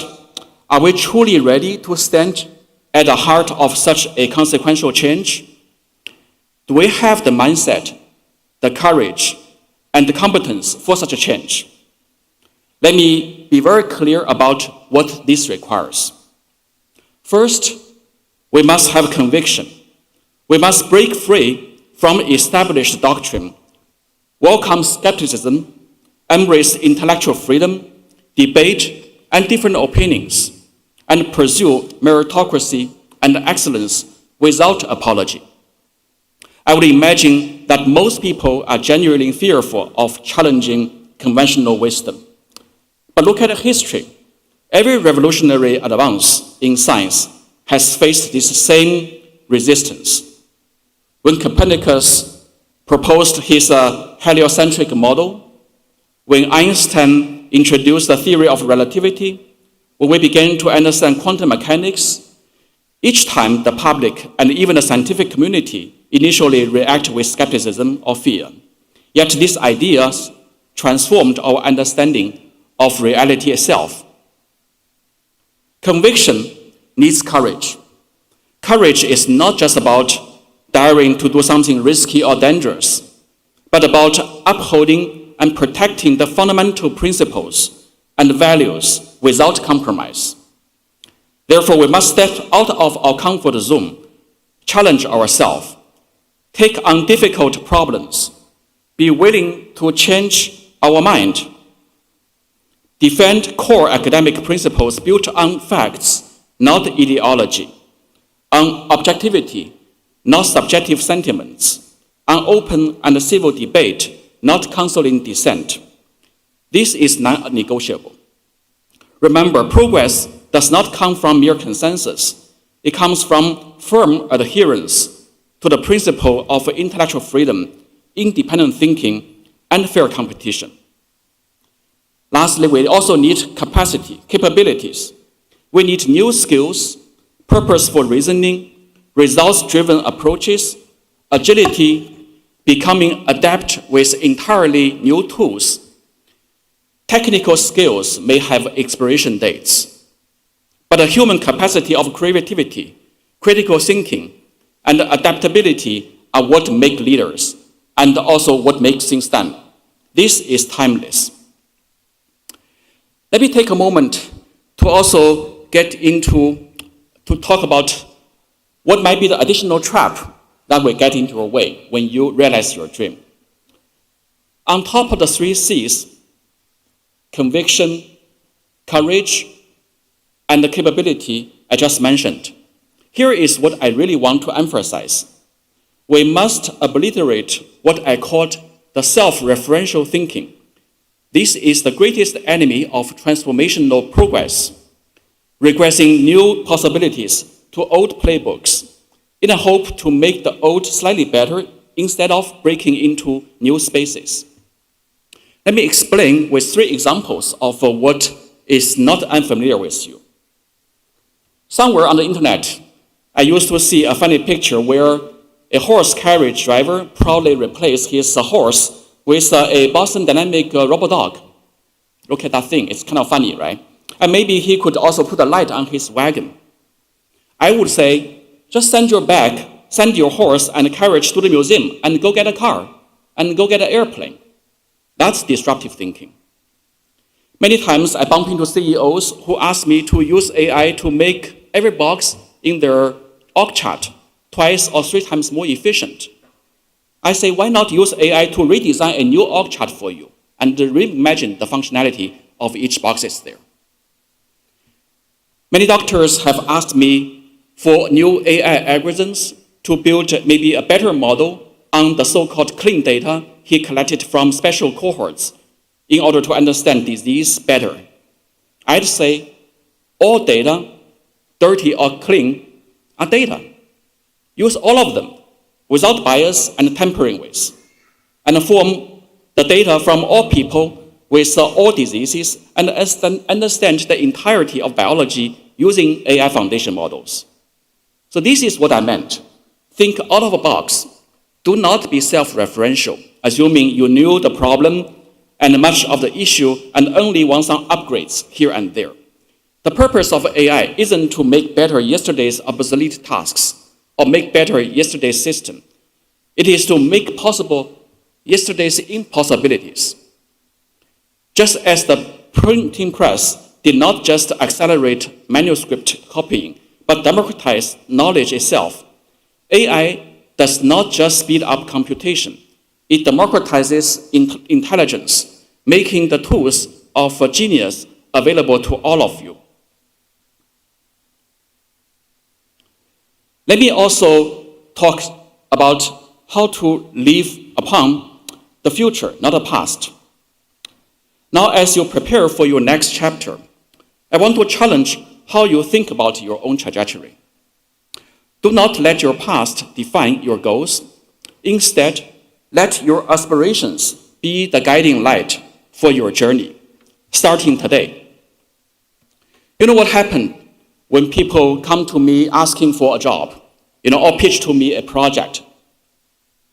are we truly ready to stand at the heart of such a consequential change? Do we have the mindset, the courage, and the competence for such a change? Let me be very clear about what this requires. First, we must have conviction. We must break free from established doctrine, welcome skepticism, embrace intellectual freedom, debate and different opinions, and pursue meritocracy and excellence without apology. I would imagine that most people are genuinely fearful of challenging conventional wisdom. But look at history. Every revolutionary advance in science has faced this same resistance. when Copernicus proposed his heliocentric model, when Einstein introduced the theory of relativity, when we began to understand quantum mechanics, each time the public and even the scientific community initially react with skepticism or fear. Yet these ideas transformed our understanding of reality itself. Conviction needs courage. Courage is not just about daring to do something risky or dangerous, but about upholding and protecting the fundamental principles and values without compromise. Therefore, we must step out of our comfort zone, challenge ourselves, take on difficult problems, be willing to change our mind, defend core academic principles built on facts, not ideology, on objectivity, not subjective sentiments, on open and civil debate, not counseling dissent. This is non-negotiable. Remember, progress does not come from mere consensus. It comes from firm adherence to the principle of intellectual freedom, independent thinking, and fair competition. Lastly, we also need capacity, capabilities. We need new skills, purposeful reasoning, results-driven approaches, agility, becoming adept with entirely new tools. Technical skills may have expiration dates, but the human capacity of creativity, critical thinking, and adaptability are what make leaders and also what makes things done. This is timeless. Let me take a moment to also to talk about what might be the additional trap that will get into your way when you realize your dream. On top of the 3 C's, conviction, courage, and the capability I just mentioned, here is what I really want to emphasize. We must obliterate what I called the self-referential thinking. This is the greatest enemy of transformational progress, regressing new possibilities to old playbooks in a hope to make the old slightly better instead of breaking into new spaces. Let me explain with 3 examples of what is not unfamiliar with you. Somewhere on the internet, I used to see a funny picture where a horse carriage driver proudly replaced his horse with a Boston Dynamic robot dog. Look at that thing, it's kind of funny, right? And maybe he could also put a light on his wagon. I would say, just send your horse and carriage to the museum and go get a car and go get an airplane. That's disruptive thinking. Many times I bump into CEOs who ask me to use AI to make every box in their org chart 2 or 3 times more efficient. I say, why not use AI to redesign a new org chart for you and reimagine the functionality of each boxes there? Many doctors have asked me for new AI algorithms to build maybe a better model on the so-called clean data he collected from special cohorts in order to understand disease better. I'd say all data, dirty or clean, are data. Use all of them without bias and tampering with, and form the data from all people with all diseases and understand the entirety of biology using AI foundation models. So this is what I meant. Think out of the box. Do not be self-referential, assuming you knew the problem and much of the issue and only want some upgrades here and there. The purpose of AI isn't to make better yesterday's obsolete tasks or make better yesterday's system. It is to make possible yesterday's impossibilities. Just as the printing press did not just accelerate manuscript copying, but democratize knowledge itself, AI does not just speed up computation. It democratizes intelligence, making the tools of genius available to all of you. Let me also talk about how to live upon the future, not the past. Now, as you prepare for your next chapter, I want to challenge how you think about your own trajectory. Do not let your past define your goals. Instead, let your aspirations be the guiding light for your journey, starting today. You know what happened when people come to me asking for a job, or pitch to me a project?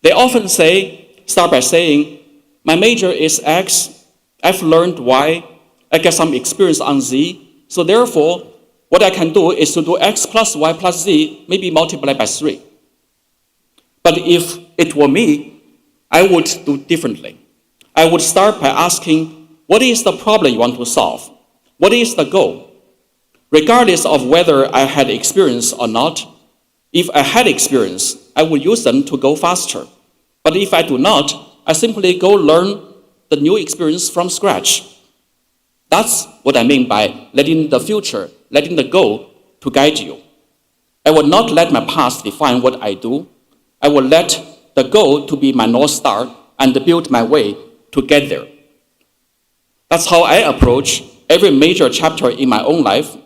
They often start by saying, my major is X, I've learned Y, I get some experience on Z, so therefore, what I can do is to do X plus Y plus Z, maybe multiplied by 3. But if it were me, I would do differently. I would start by asking, what is the problem you want to solve? What is the goal? Regardless of whether I had experience or not, if I had experience, I would use them to go faster. But if I do not, I simply go learn the new experience from scratch. That's what I mean by letting the goal to guide you. I will not let my past define what I do. I will let the goal to be my North Star and build my way to get there. That's how I approach every major chapter in my own life.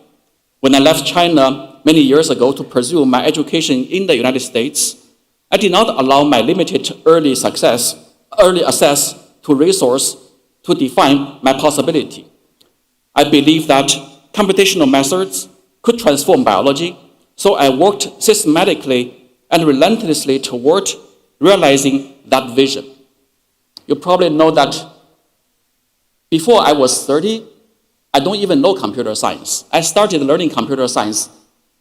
When I left China many years ago to pursue my education in the United States, I did not allow my limited early access to resource to define my possibility. I believe that computational methods could transform biology, so I worked systematically and relentlessly toward realizing that vision. You probably know that before I was 30, I don't even know computer science. I started learning computer science,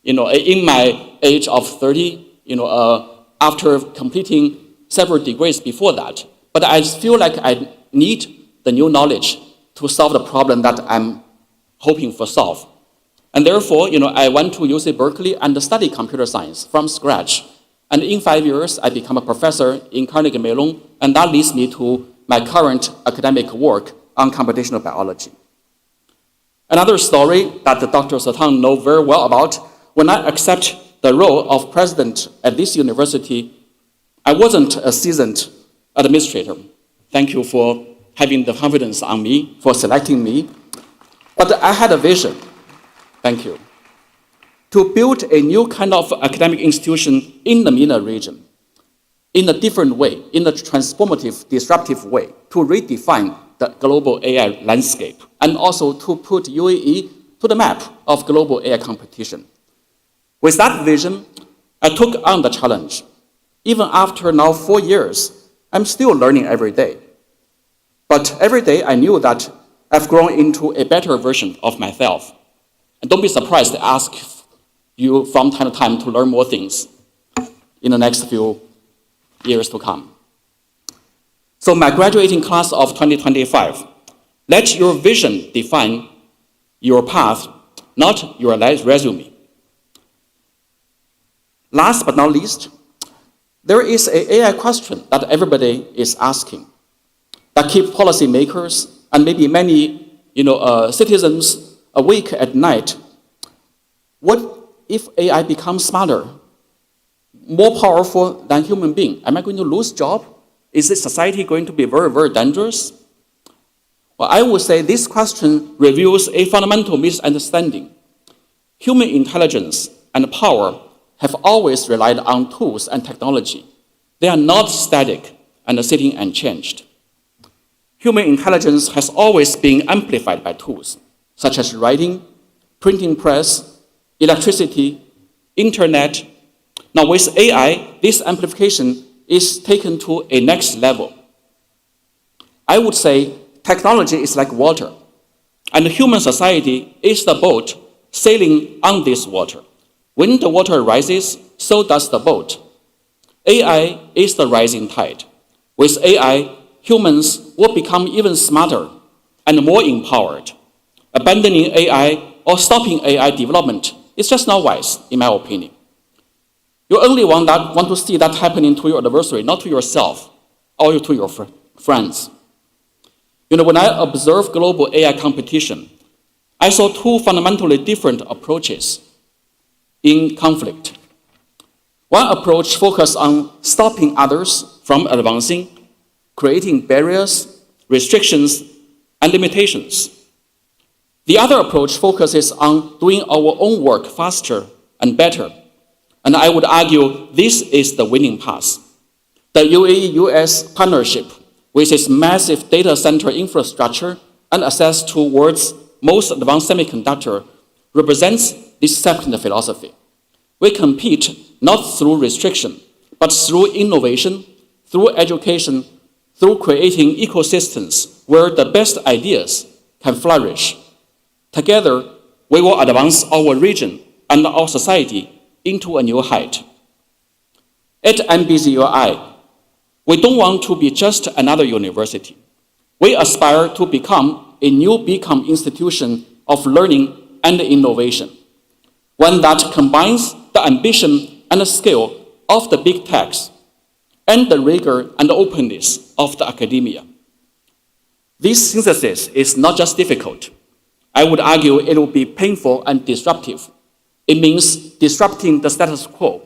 in my age of 30, after completing several degrees before that. But I feel like I need the new knowledge to solve the problem that I'm hoping for solve. And therefore, I went to UC Berkeley and studied computer science from scratch. And in 5 years, I became a professor in Carnegie Mellon, and that leads me to my current academic work on computational biology. Another story that Dr. Satang knows very well about, when I accepted the role of president at this university, I wasn't a seasoned administrator. Thank you for having the confidence on me, for selecting me. But I had a vision, thank you, to build a new kind of academic institution in the MENA region, in a different way, in a transformative, disruptive way, to redefine the global AI landscape, and also to put UAE to the map of global AI competition. With that vision, I took on the challenge. Even after now 4 years, I'm still learning every day. But every day I knew that I've grown into a better version of myself. And don't be surprised to ask you from time to time to learn more things in the next few years to come. So my graduating class of 2025, let your vision define your path, not your resume. Last but not least, there is an AI question that everybody is asking that keep policymakers and maybe many citizens awake at night. What if AI becomes smarter, more powerful than human being? Am I going to lose job? Is this society going to be very, very dangerous? Well, I would say this question reveals a fundamental misunderstanding. Human intelligence and power have always relied on tools and technology. They are not static and sitting unchanged. Human intelligence has always been amplified by tools, such as writing, printing press, electricity, internet. Now with AI, this amplification is taken to a next level. I would say technology is like water, and human society is the boat sailing on this water. When the water rises, so does the boat. AI is the rising tide. With AI, humans will become even smarter and more empowered. Abandoning AI or stopping AI development is just not wise, in my opinion. You only want to see that happening to your adversary, not to yourself or to your friends. When I observe global AI competition, I saw two fundamentally different approaches in conflict. One approach focused on stopping others from advancing, creating barriers, restrictions, and limitations. The other approach focuses on doing our own work faster and better. And I would argue this is the winning path. The UAE-US partnership, with its massive data center infrastructure and access to the world's most advanced semiconductor, represents this second philosophy. We compete not through restriction, but through innovation, through education, through creating ecosystems where the best ideas can flourish. Together, we will advance our region and our society into a new height. At MBZUAI, we don't want to be just another university. We aspire to become a new beacon institution of learning and innovation, one that combines the ambition and the skill of the big techs and the rigor and the openness of the academia. This synthesis is not just difficult. I would argue it will be painful and disruptive. It means disrupting the status quo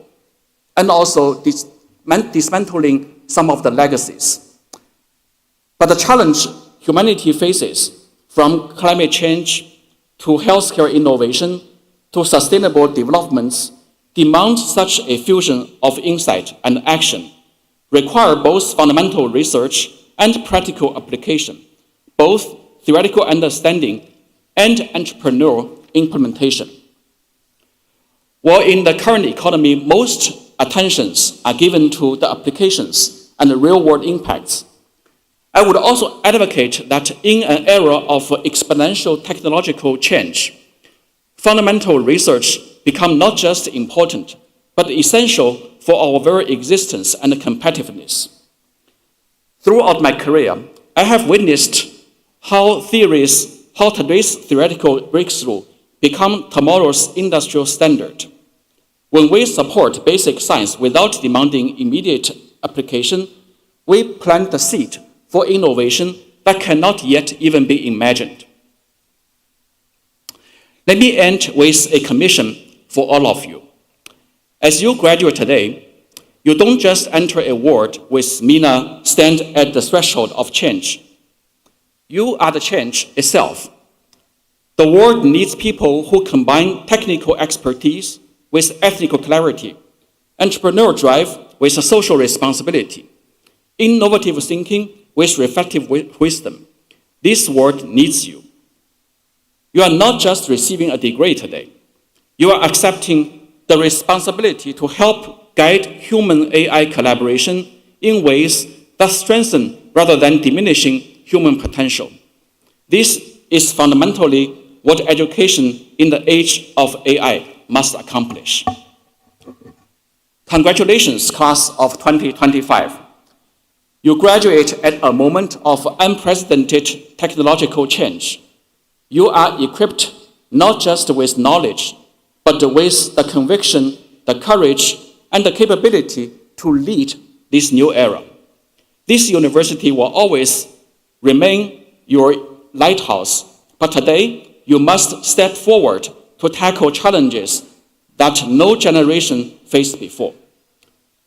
and also dismantling some of the legacies. But the challenge humanity faces, from climate change to healthcare innovation to sustainable developments, demands such a fusion of insight and action, require both fundamental research and practical application, both theoretical understanding and entrepreneurial implementation. While in the current economy, most attentions are given to the applications and the real-world impacts, I would also advocate that in an era of exponential technological change, fundamental research become not just important, but essential for our very existence and competitiveness. Throughout my career, I have witnessed how today's theoretical breakthrough become tomorrow's industrial standard. When we support basic science without demanding immediate application, we plant the seed for innovation that cannot yet even be imagined. Let me end with a commission for all of you. As you graduate today, you don't just enter a world with MENA stand at the threshold of change. You are the change itself. The world needs people who combine technical expertise with ethical clarity, entrepreneurial drive with social responsibility, innovative thinking with reflective wisdom. This world needs you. You are not just receiving a degree today. You are accepting the responsibility to help guide human-AI collaboration in ways that strengthen rather than diminishing human potential. This is fundamentally what education in the age of AI must accomplish. Congratulations, class of 2025. You graduate at a moment of unprecedented technological change. You are equipped not just with knowledge, but with the conviction, the courage, and the capability to lead this new era. This university will always remain your lighthouse, but today you must step forward to tackle challenges that no generation faced before.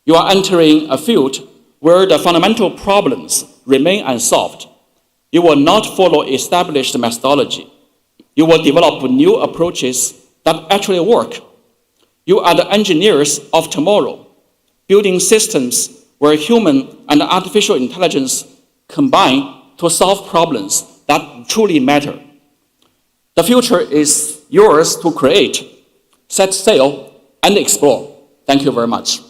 You are entering a field where the fundamental problems remain unsolved. You will not follow established methodology. You will develop new approaches that actually work. You are the engineers of tomorrow, building systems where human and artificial intelligence combine to solve problems that truly matter. The future is yours to create, set sail, and explore. Thank you very much.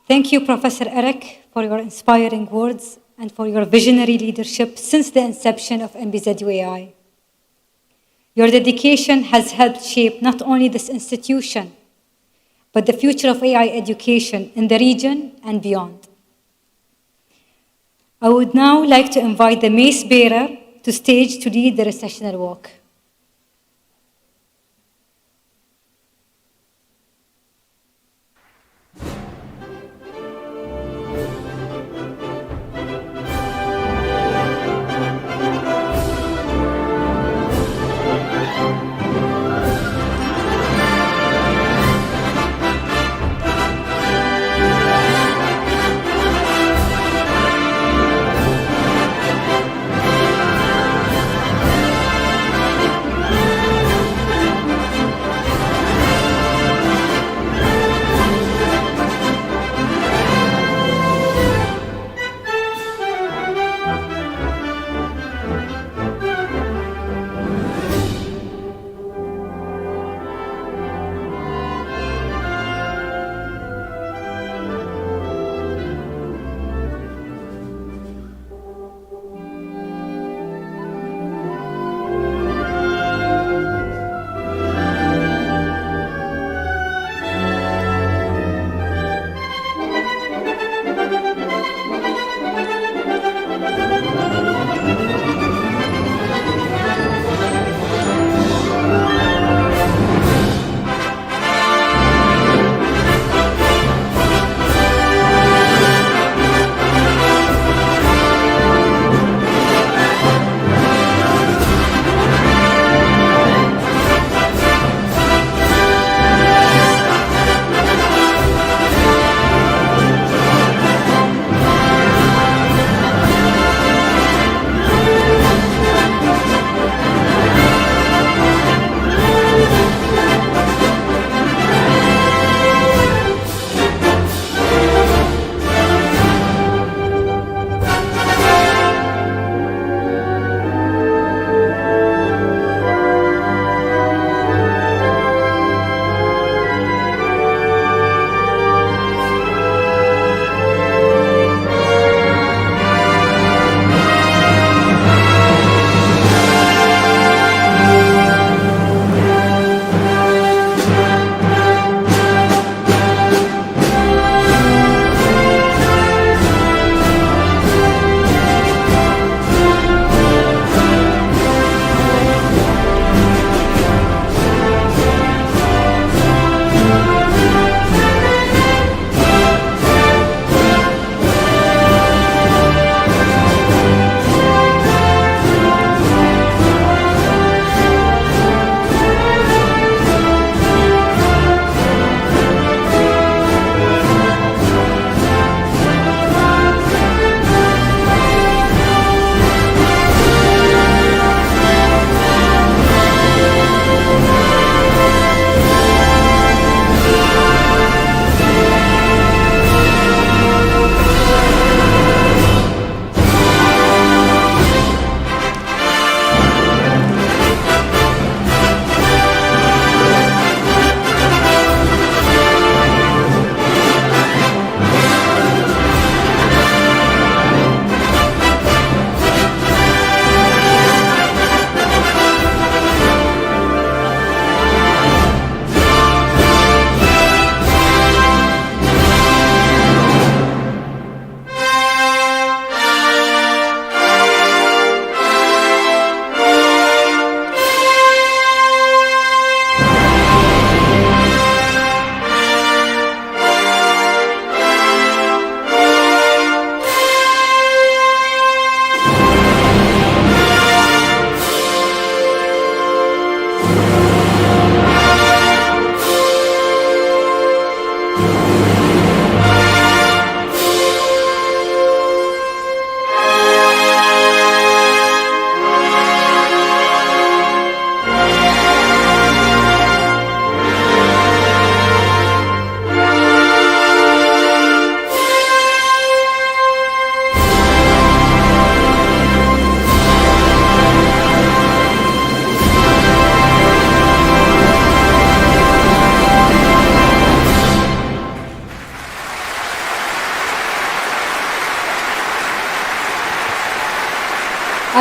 Thank you, Professor Eric, for your inspiring words and for your visionary leadership since the inception of MBZUAI. Your dedication has helped shape not only this institution, but the future of AI education in the region and beyond. I would now like to invite the mace bearer to stage to lead the recessional walk.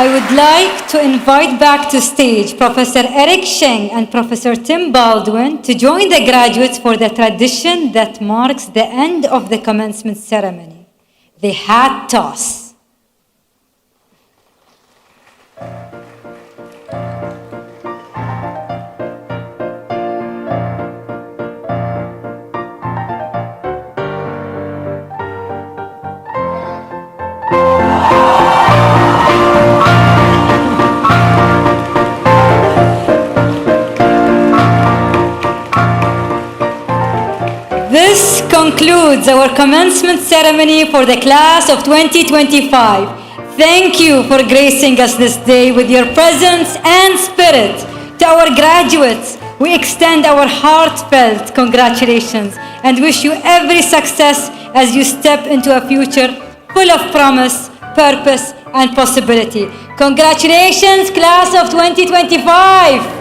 I would like to invite back to stage Professor Eric Sheng and Professor Tim Baldwin to join the graduates for the tradition that marks the end of the commencement ceremony, the hat toss. This concludes our commencement ceremony for the class of 2025. Thank you for gracing us this day with your presence and spirit. To our graduates, we extend our heartfelt congratulations and wish you every success as you step into a future full of promise, purpose, and possibility. Congratulations, class of 2025!